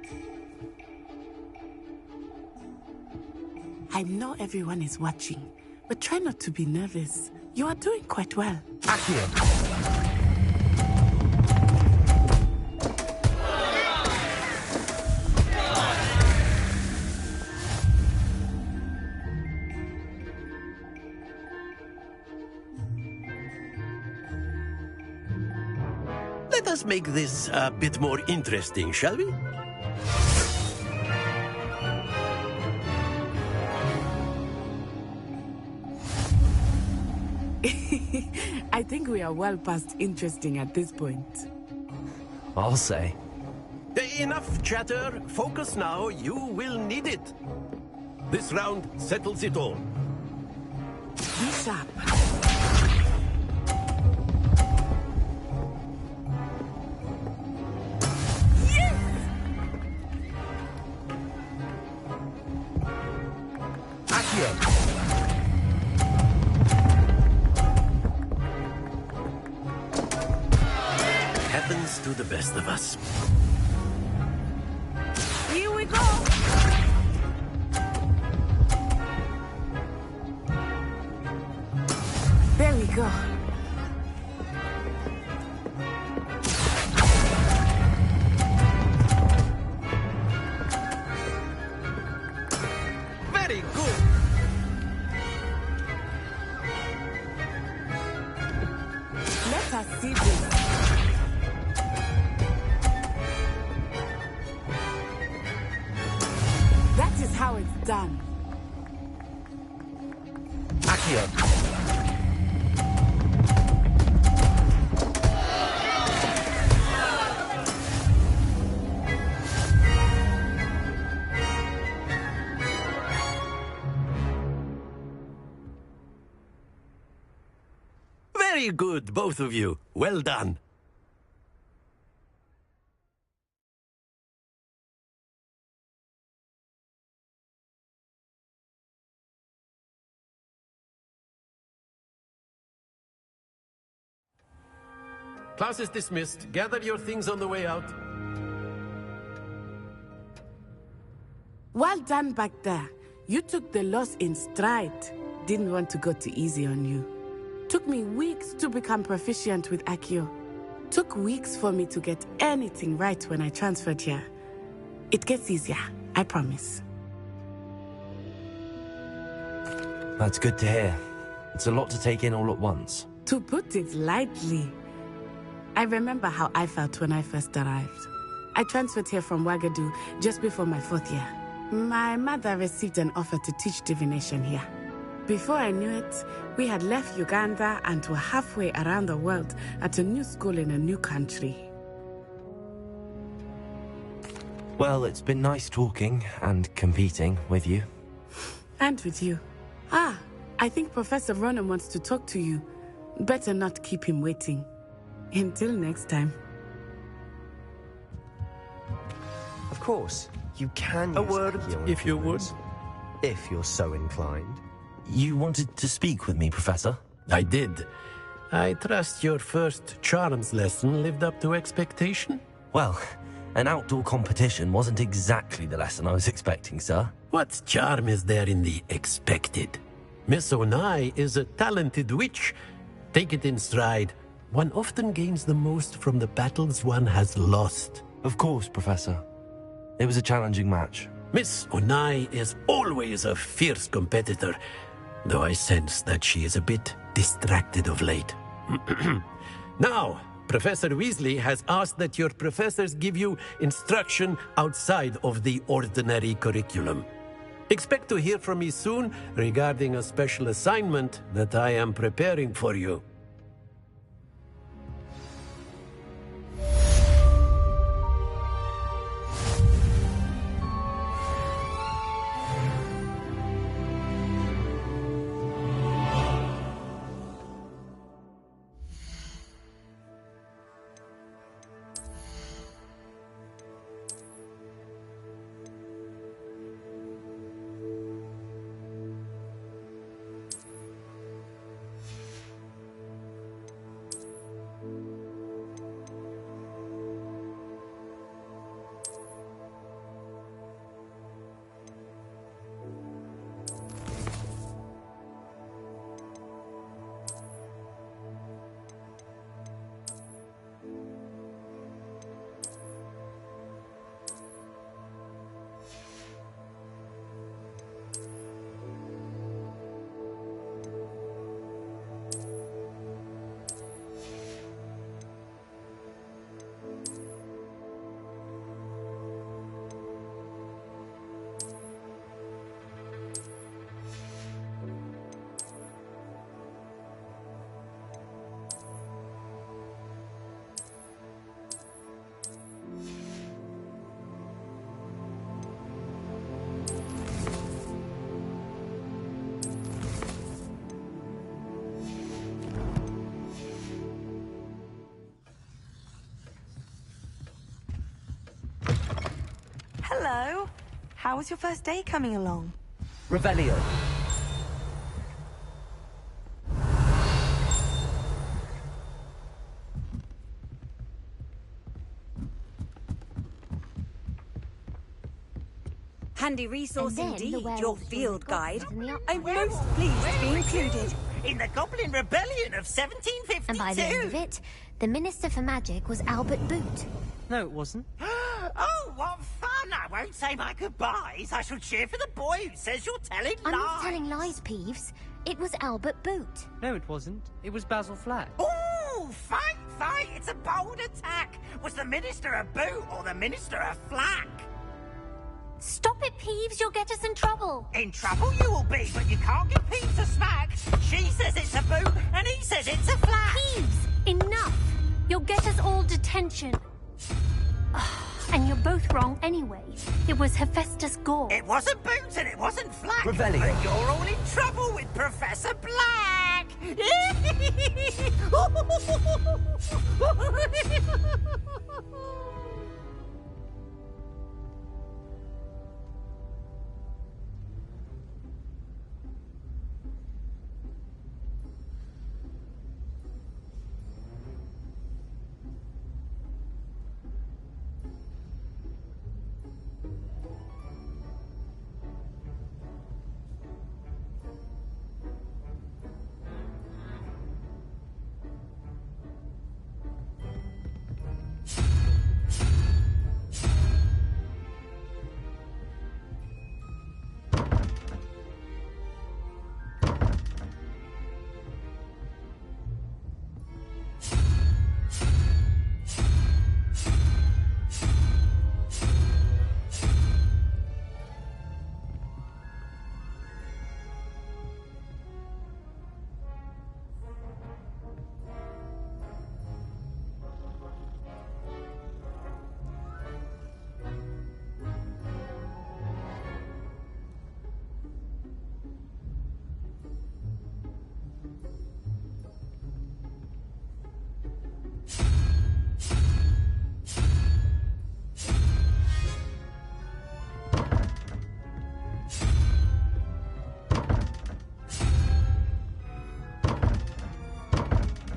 I know everyone is watching, but try not to be nervous. You are doing quite well. Let us make this a bit more interesting, shall we? I think we are well past interesting at this point. I'll say. Enough chatter. Focus now. You will need it. This round settles it all. Be sharp. Happens to the best of us. Here we go! There we go. Very good. Let us see this. That is how it's done. Very good, both of you. Well done. Class is dismissed. Gather your things on the way out. Well done back there. You took the loss in stride. Didn't want to go too easy on you. Took me weeks to become proficient with Accio. Took weeks for me to get anything right when I transferred here. It gets easier, I promise. That's good to hear. It's a lot to take in all at once. To put it lightly, I remember how I felt when I first arrived. I transferred here from Wagadu just before my 4th year. My mother received an offer to teach divination here. Before I knew it, we had left Uganda and were halfway around the world at a new school in a new country. Well, it's been nice talking and competing with you. And with you. Ah, I think Professor Ronan wants to talk to you. Better not keep him waiting. Until next time. Of course, you can A use word, magie on if you would. humans, if you're so inclined. You wanted to speak with me, Professor? I did. I trust your first charms lesson lived up to expectation? Well, an outdoor competition wasn't exactly the lesson I was expecting, sir. What charm is there in the expected? Miss Onai is a talented witch. Take it in stride. One often gains the most from the battles one has lost. Of course, Professor. It was a challenging match. Miss Onai is always a fierce competitor, though I sense that she is a bit distracted of late. Now, Professor Weasley has asked that your professors give you instruction outside of the ordinary curriculum. Expect to hear from me soon regarding a special assignment that I am preparing for you. Hello. How was your first day coming along? Revelio. Handy resource And then indeed, the werewolves your joined field the guide. goblins and the I'm most pleased to be included. In the Goblin Rebellion of 1752. And by the end of it, the Minister for Magic was Albert Boot. No, it wasn't. Oh, what fun! I won't say my goodbyes. I shall cheer for the boy who says you're telling I'm lies. not telling lies, Peeves. It was Albert Boot. No, it wasn't. It was Basil Flack. Ooh, fight, fight! It's a bold attack. Was the Minister a boot or the Minister a flack? Stop it, Peeves. You'll get us in trouble. In trouble you will be, but you can't get Pete to smack. She says it's a boot, and he says it's a flack. Peeves, enough. You'll get us all detention. And you're both wrong anyway. It was Hephaestus Gore. It wasn't Boot and it wasn't Flack. Revelio. But you're all in trouble with Professor Black.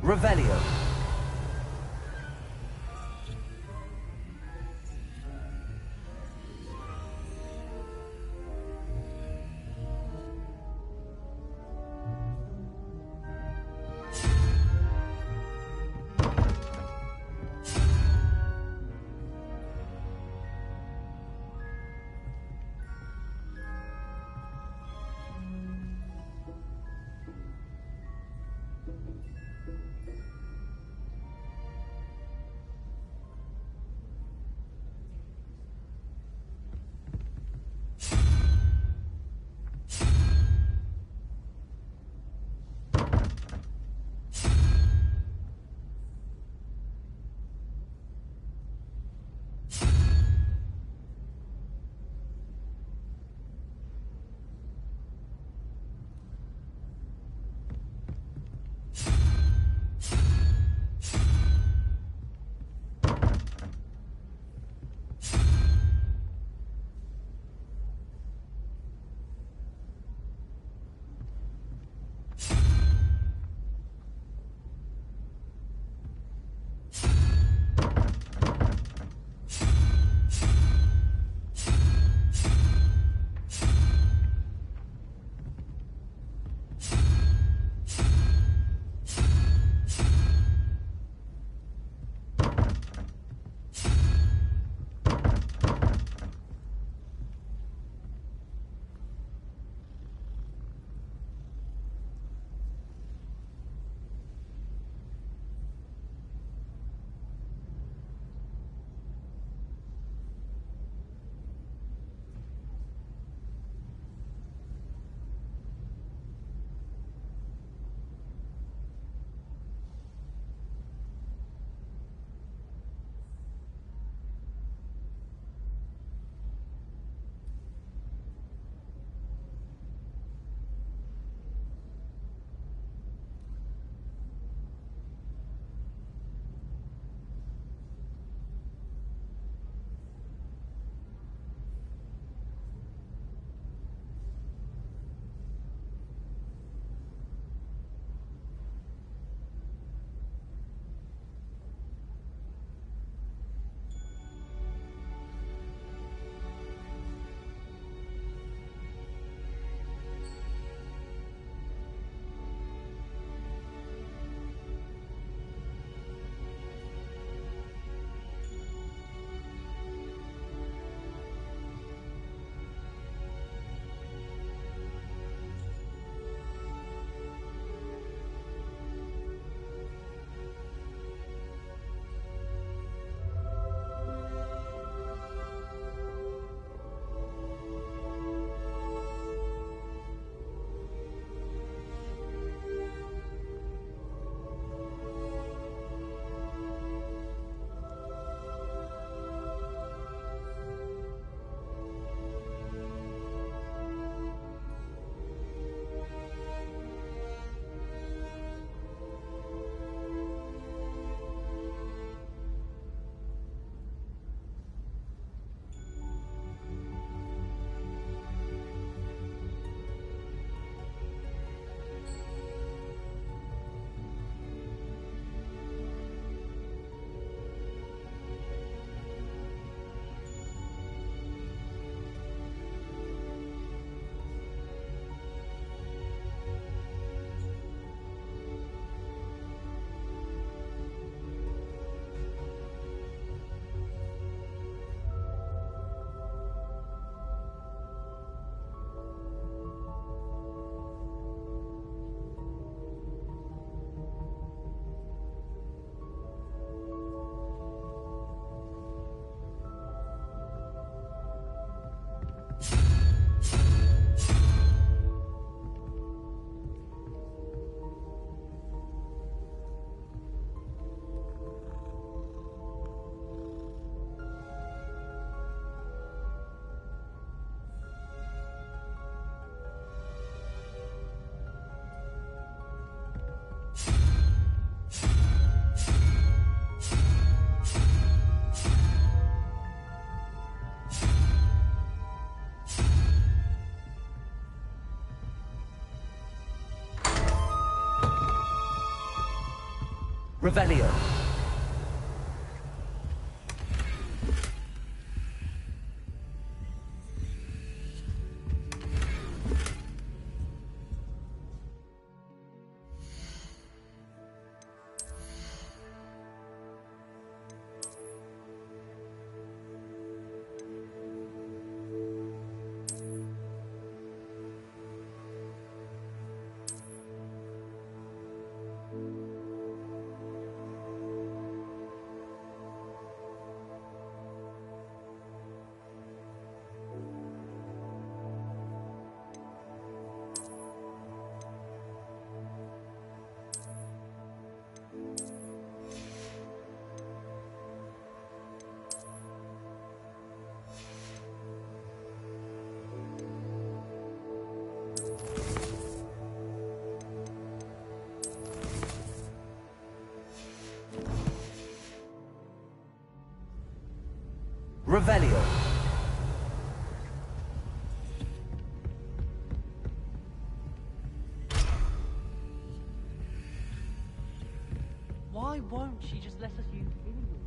Revelio. Revelio. Revelio. Why won't she just let us use the video?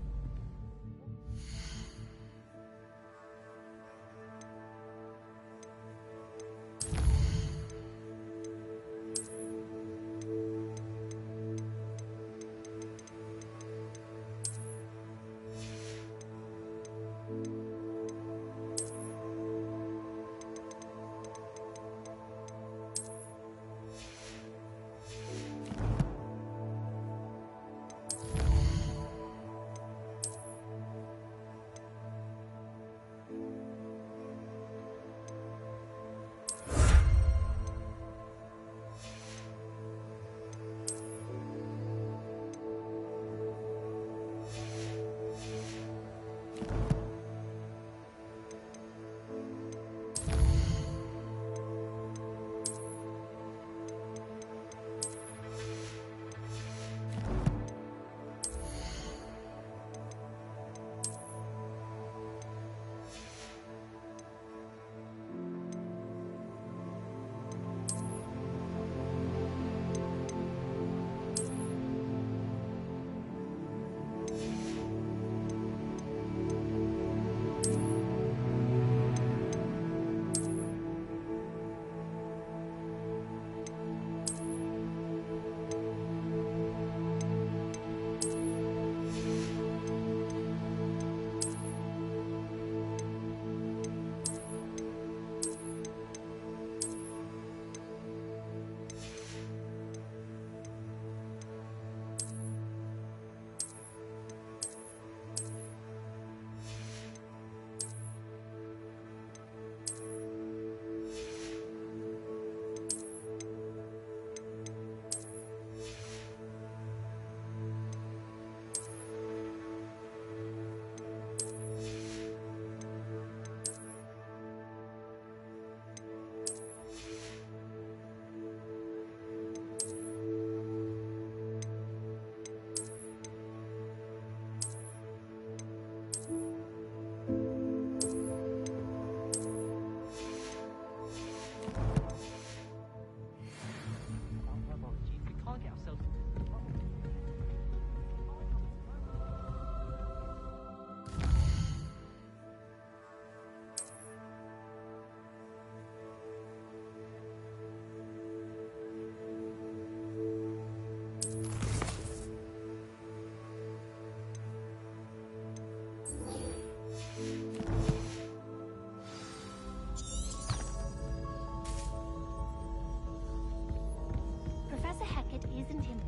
isn't him.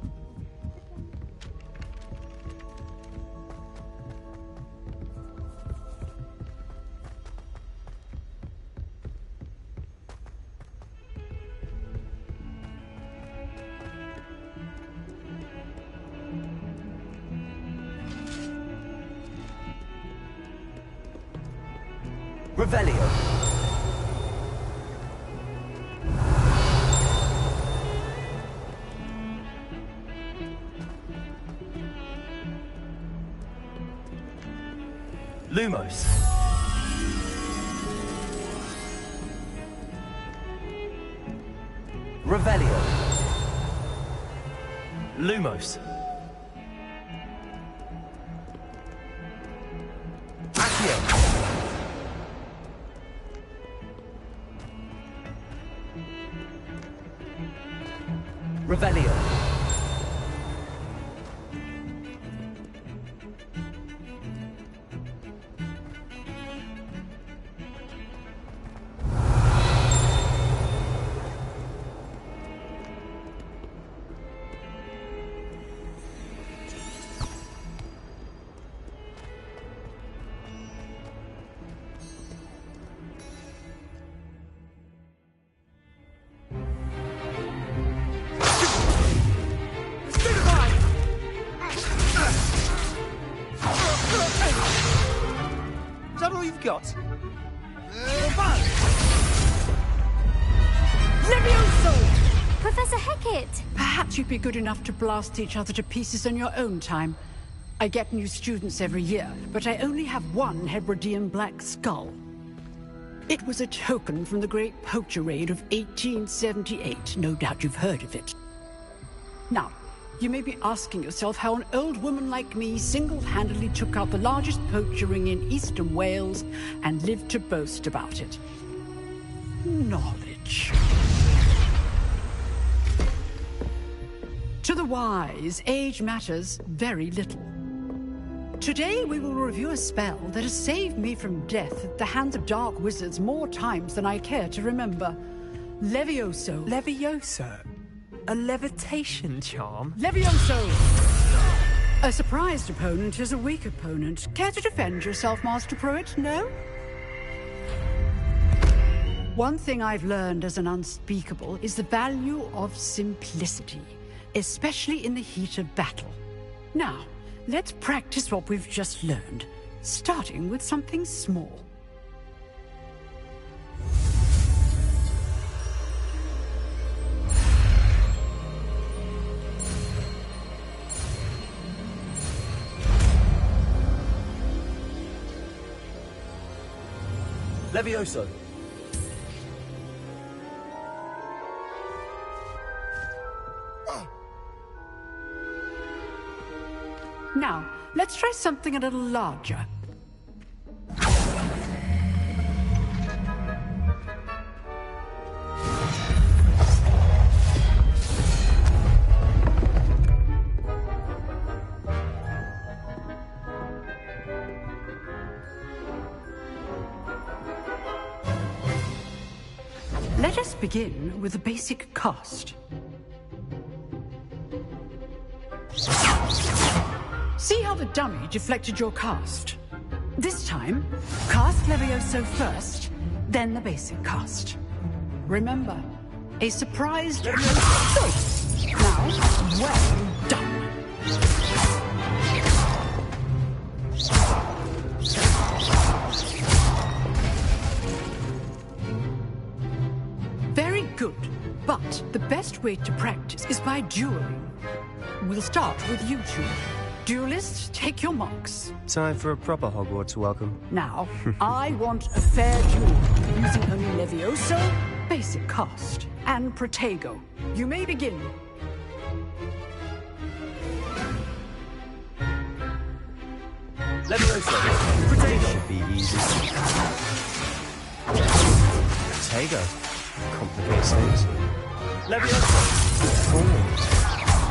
Revelio. Lumos. Revelio. Lumos. Revelio. Is that all you've got? Levioso! Professor Hecat! Perhaps you'd be good enough to blast each other to pieces on your own time. I get new students every year, but I only have one Hebridean black skull. It was a token from the Great Poacher Raid of 1878. No doubt you've heard of it. Now, you may be asking yourself how an old woman like me single-handedly took out the largest poacher ring in eastern Wales and lived to boast about it. Knowledge. To the wise, age matters very little. Today we will review a spell that has saved me from death at the hands of dark wizards more times than I care to remember. Levioso. Levioso? A levitation charm? Levioso! A surprised opponent is a weak opponent. Care to defend yourself, Master Pruitt? No? One thing I've learned as an unspeakable is the value of simplicity, especially in the heat of battle. Now, let's practice what we've just learned, starting with something small. Levioso. Now, let's try something a little larger. Let us begin with a basic cast. See how the dummy deflected your cast? This time, cast Levioso first, then the basic cast. Remember, a surprised choice. Now, well done. Very good, but the best way to practice is by dueling. We'll start with you two. Duelists, take your marks. Time for a proper Hogwarts welcome. Now, I want a fair duel, using only Levioso, basic cast, and Protego. You may begin. Levioso. Protego. Should be easy. Protego. Complicates things. Levioso.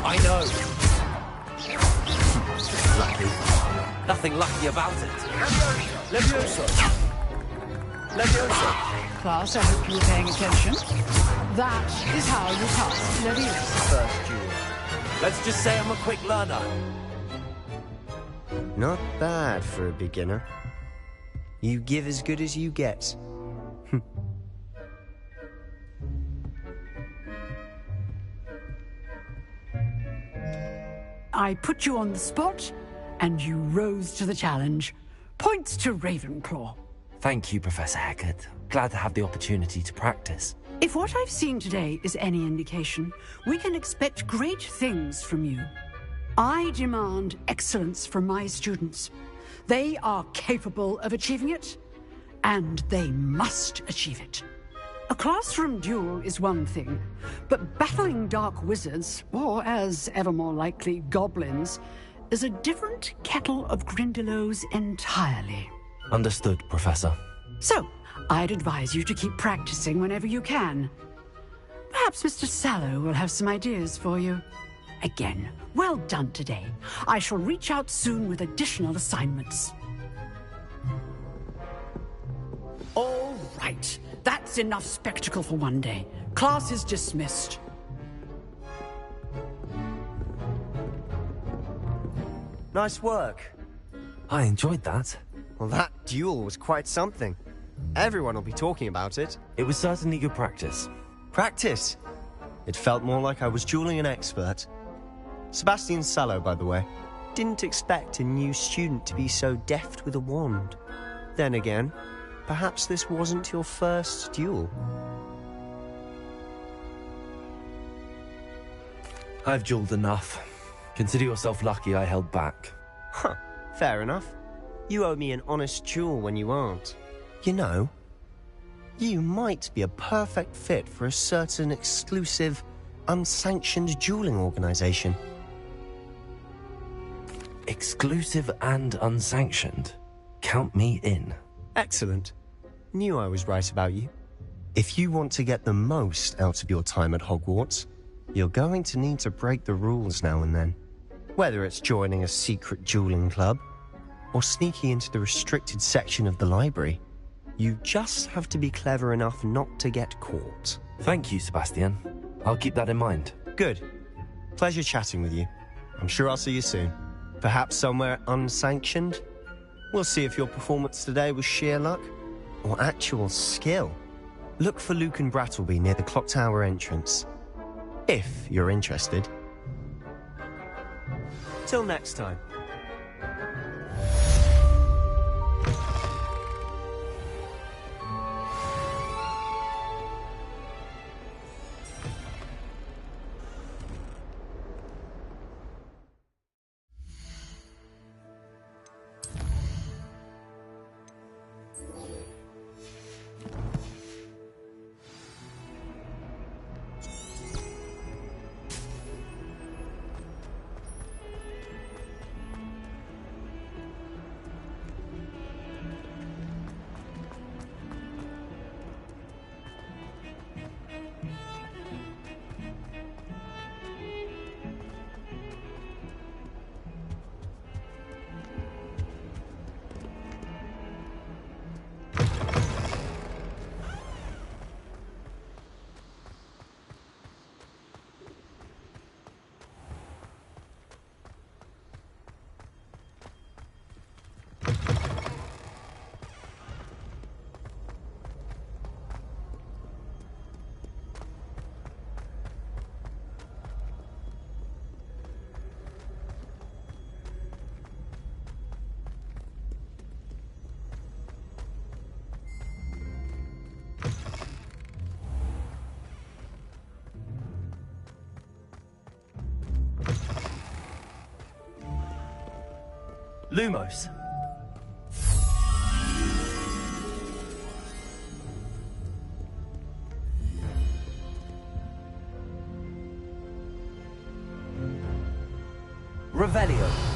I know. Lucky. Nothing lucky about it. Levioso. Levioso. Class, I hope you were paying attention. That is how you cast Levioso. First duel. Let's just say I'm a quick learner. Not bad for a beginner. You give as good as you get. I put you on the spot, and you rose to the challenge. Points to Ravenclaw. Thank you, Professor Hecat. Glad to have the opportunity to practice. If what I've seen today is any indication, we can expect great things from you. I demand excellence from my students. They are capable of achieving it, and they must achieve it. A classroom duel is one thing, but battling dark wizards, or as ever more likely, goblins, is a different kettle of Grindylows entirely. Understood, Professor. So, I'd advise you to keep practicing whenever you can. Perhaps Mr. Sallow will have some ideas for you. Again, well done today. I shall reach out soon with additional assignments. All right. That's enough spectacle for one day. Class is dismissed. Nice work. I enjoyed that. Well, that duel was quite something. Everyone will be talking about it. It was certainly good practice. Practice? It felt more like I was dueling an expert. Sebastian Sallow, by the way. Didn't expect a new student to be so deft with a wand. Then again, perhaps this wasn't your first duel. I've dueled enough. Consider yourself lucky I held back. Huh, fair enough. You owe me an honest duel when you aren't. You know, you might be a perfect fit for a certain exclusive, unsanctioned dueling organization. Exclusive and unsanctioned? Count me in. Excellent. Knew I was right about you. If you want to get the most out of your time at Hogwarts, you're going to need to break the rules now and then. Whether it's joining a secret dueling club, or sneaking into the restricted section of the library, you just have to be clever enough not to get caught. Thank you, Sebastian. I'll keep that in mind. Good. Pleasure chatting with you. I'm sure I'll see you soon. Perhaps somewhere unsanctioned? We'll see if your performance today was sheer luck or actual skill. Look for Luke and Brattleby near the clock tower entrance. If you're interested. Till next time. Lumos. Revelio.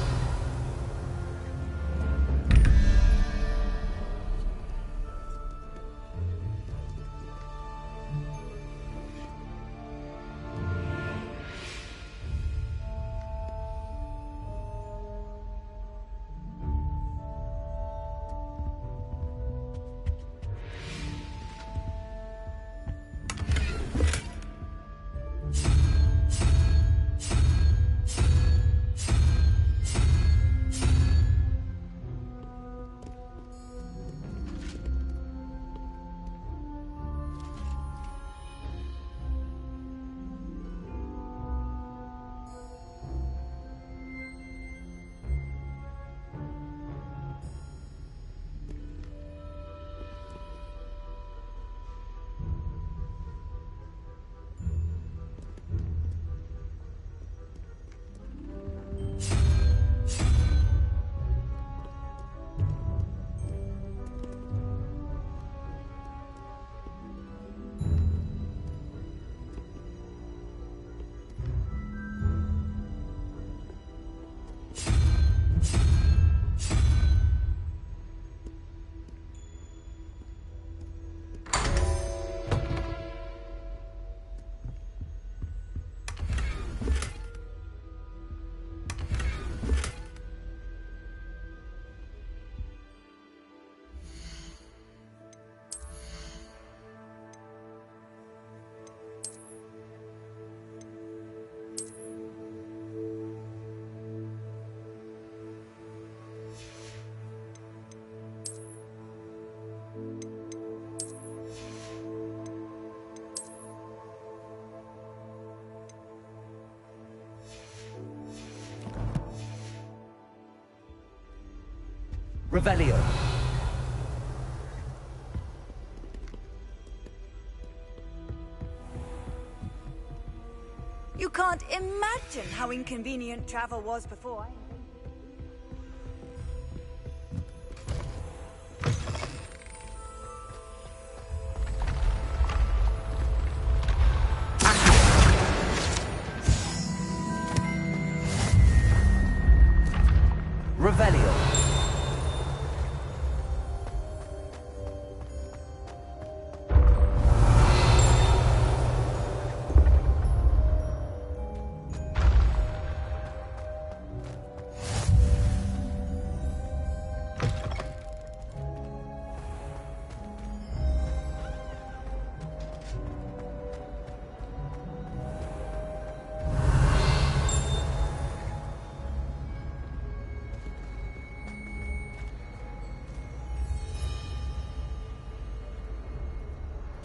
Revelio. You can't imagine how inconvenient travel was before. Revelio.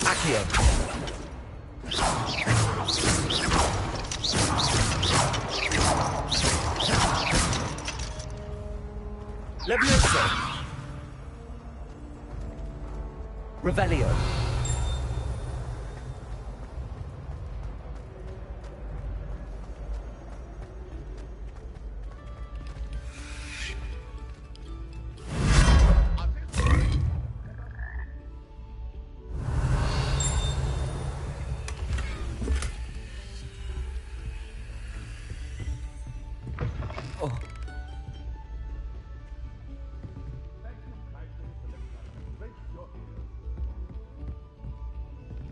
Accio. Levioso. Revelio.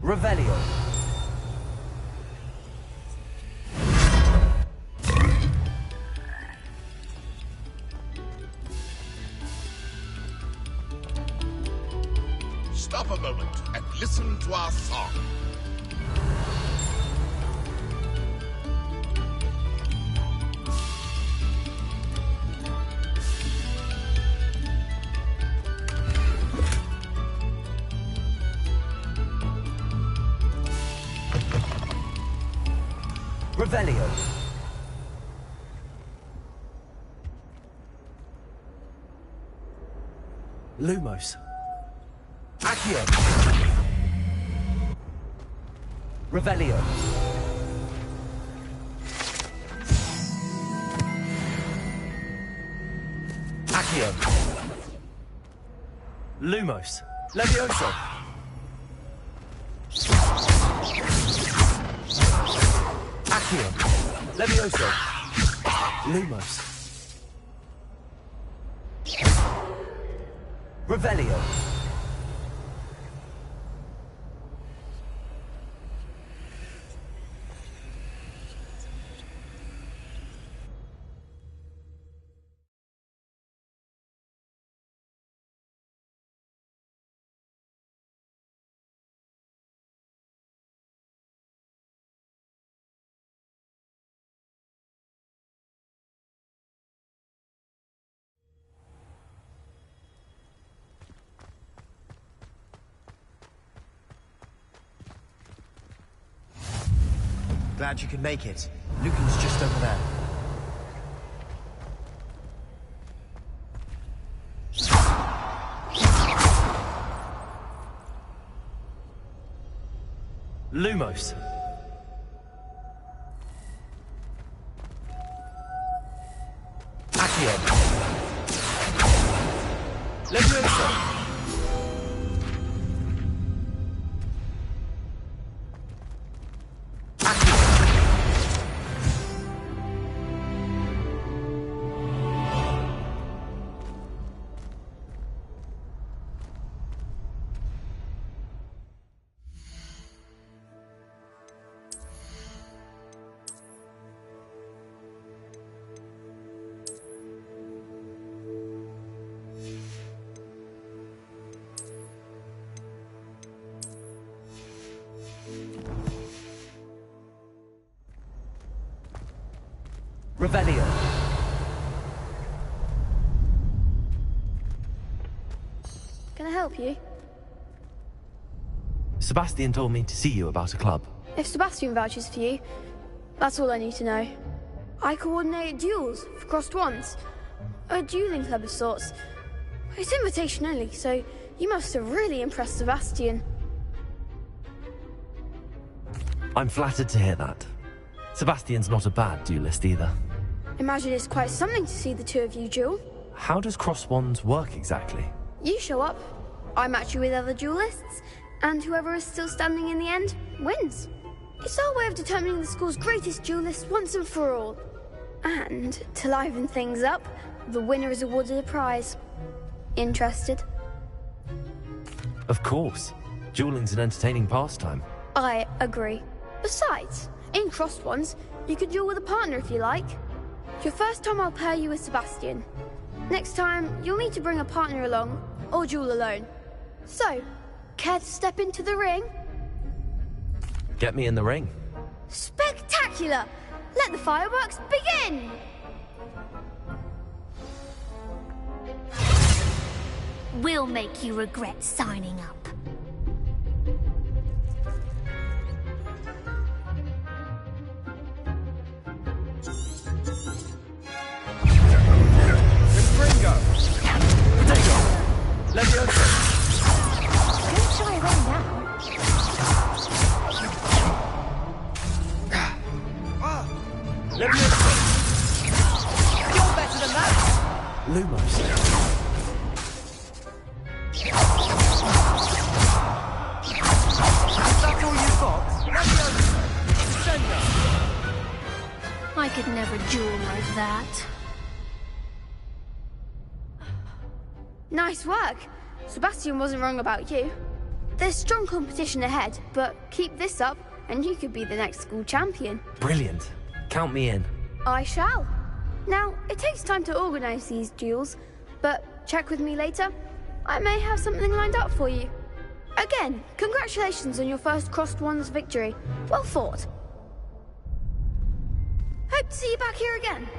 Revelio. Stop a moment and listen to our song. Revelio. Lumos. Accio. Revelio. Accio. Lumos. Levioso. Accio. Levioso. Lumos. Revelio. Glad you could make it. Lucan's just over there. Lumos. Accio. Levioso. Revelio. Can I help you? Sebastian told me to see you about a club. If Sebastian vouches for you, that's all I need to know. I coordinate duels for crossed wands. A dueling club of sorts. It's invitation only, so you must have really impressed Sebastian. I'm flattered to hear that. Sebastian's not a bad duelist either. Imagine it's quite something to see the two of you duel. How does cross wands work exactly? You show up, I match you with other duelists, and whoever is still standing in the end wins. It's our way of determining the school's greatest duelist once and for all. And to liven things up, the winner is awarded a prize. Interested? Of course. Dueling's an entertaining pastime. I agree. Besides, in crossed ones, you could duel with a partner if you like. Your first time I'll pair you with Sebastian. Next time, you'll need to bring a partner along, or duel alone. So, care to step into the ring? Get me in the ring. Spectacular! Let the fireworks begin! We'll make you regret signing up. Ringo! Potato! Leviosa! Don't shy away now. Leviosa! You're better than that! Lumos. That's all you've got? Leviosa! Sender! I could never duel like that. Nice work. Sebastian wasn't wrong about you. There's strong competition ahead, but keep this up and you could be the next school champion. Brilliant. Count me in. I shall. Now, it takes time to organize these duels, but check with me later. I may have something lined up for you. Again, congratulations on your first crossed ones victory. Well fought. Hope to see you back here again.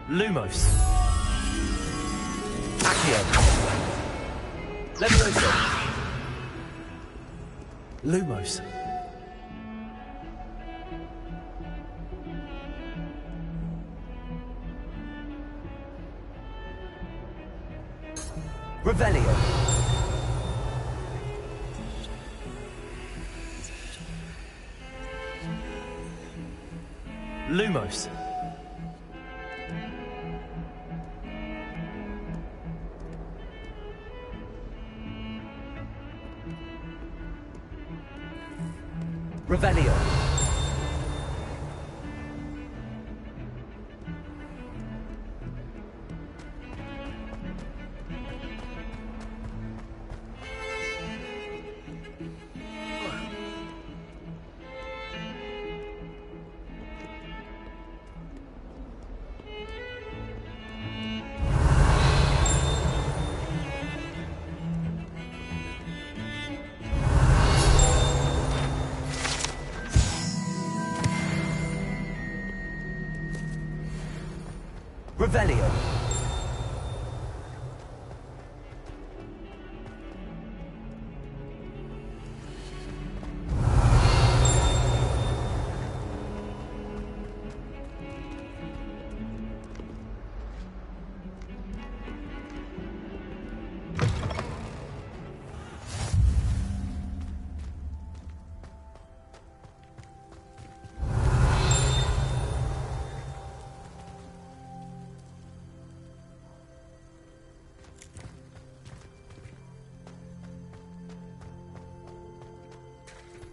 Lumos. Accio. Leviosa. Lumos. Revelio. Lumos. Revelio. Revelio.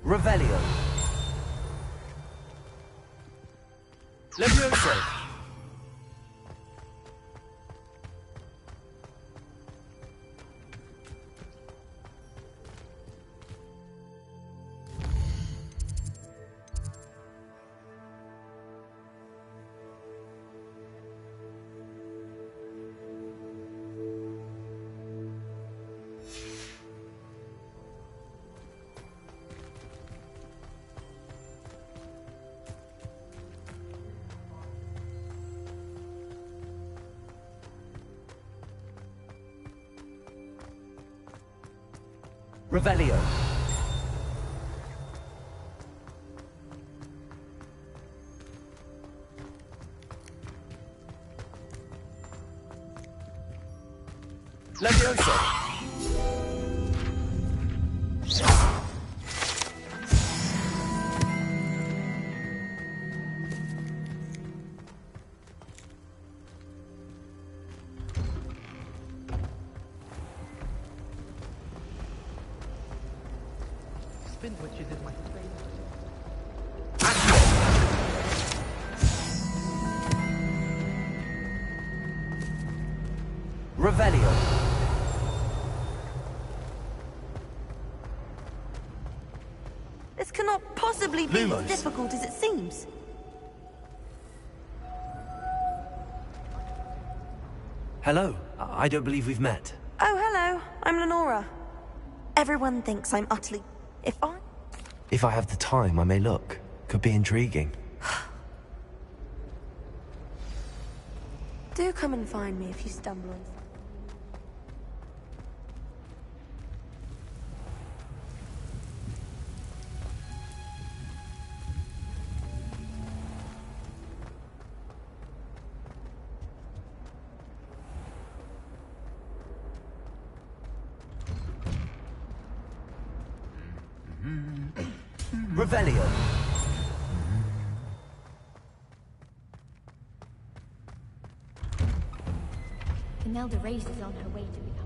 Revelio. Levioso. Revelio. Levioso. Spin witches is my favorite. Revelio. This cannot possibly be Lumos. as difficult as it seems. Hello. I don't believe we've met. Oh, hello. I'm Lenora. Everyone thinks I'm utterly... If I have the time, I may look. Could be intriguing. Do come and find me if you stumble on... Revelio. Imelda Race is on her way to become...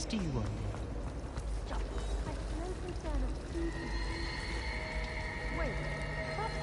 do you want? Just, I've no concern of who can... Wait, that's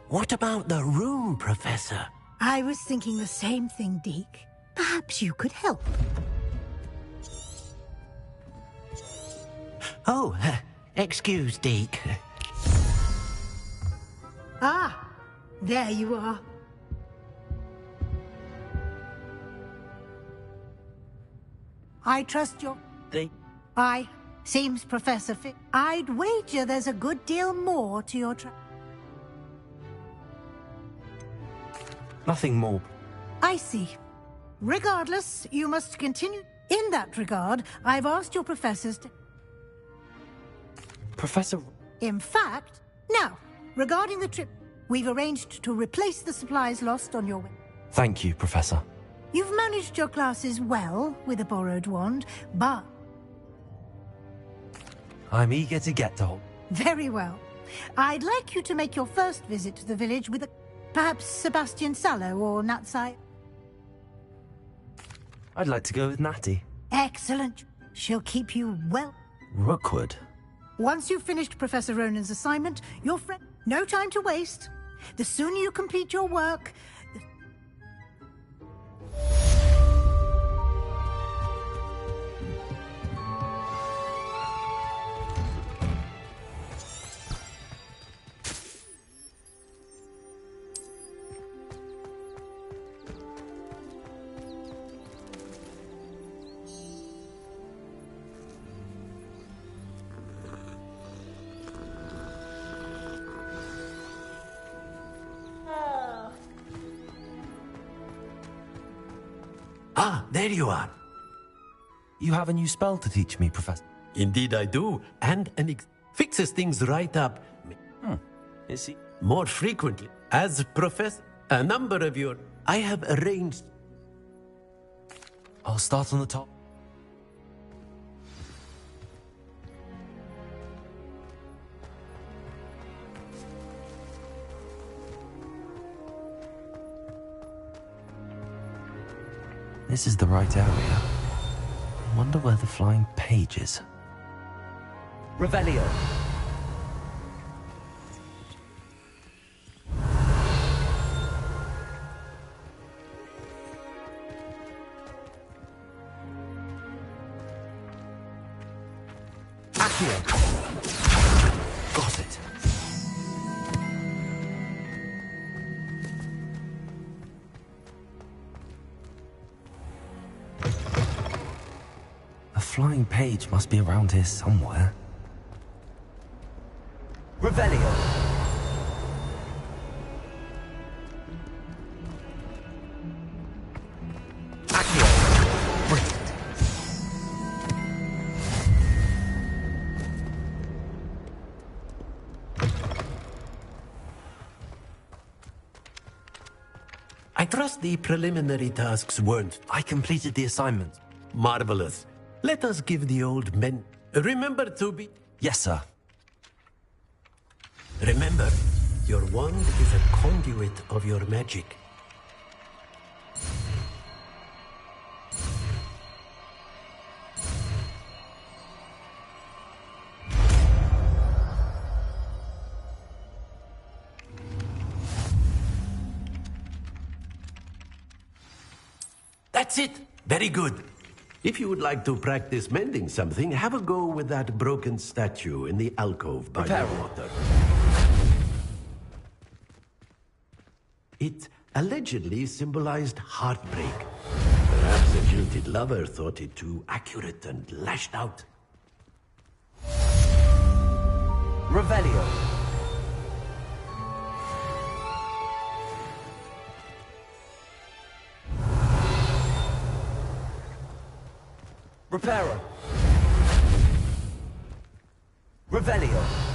What about the room, Professor? I was thinking the same thing, Deke. Perhaps you could help. Oh, excuse, Deke. Ah, there you are. I trust your... Seems Professor Fit. I'd wager there's a good deal more to your Nothing more. I see. Regardless, you must continue. In that regard, I've asked your professors to... Professor... In fact, now, regarding the trip, we've arranged to replace the supplies lost on your way. Thank you, Professor. You've managed your classes well with a borrowed wand, but... I'm eager to get to Hogwarts. Very well. I'd like you to make your first visit to the village with a... Perhaps Sebastian Sallow or Natsai? I'd like to go with Natty. Excellent. She'll keep you well. Rookwood. Once you've finished Professor Ronan's assignment, your friend... No time to waste. The sooner you complete your work... Ah, there you are. You have a new spell to teach me, Professor. Indeed I do, and fixes things right up. Is he? More frequently. As Professor, a number of your... I have arranged... I'll start on the top. This is the right area. I wonder where the flying page is. Revelio. Got it. A flying page must be around here somewhere. Revelio. I trust the preliminary tasks weren't... I completed the assignment. Marvelous. Let us give the old men... Remember to be... Yes, sir. Remember, your wand is a conduit of your magic. That's it. Very good. If you would like to practice mending something, have a go with that broken statue in the alcove by the water. It allegedly symbolized heartbreak. Perhaps a jilted lover thought it too accurate and lashed out. Revelio. Reparo. Revelio.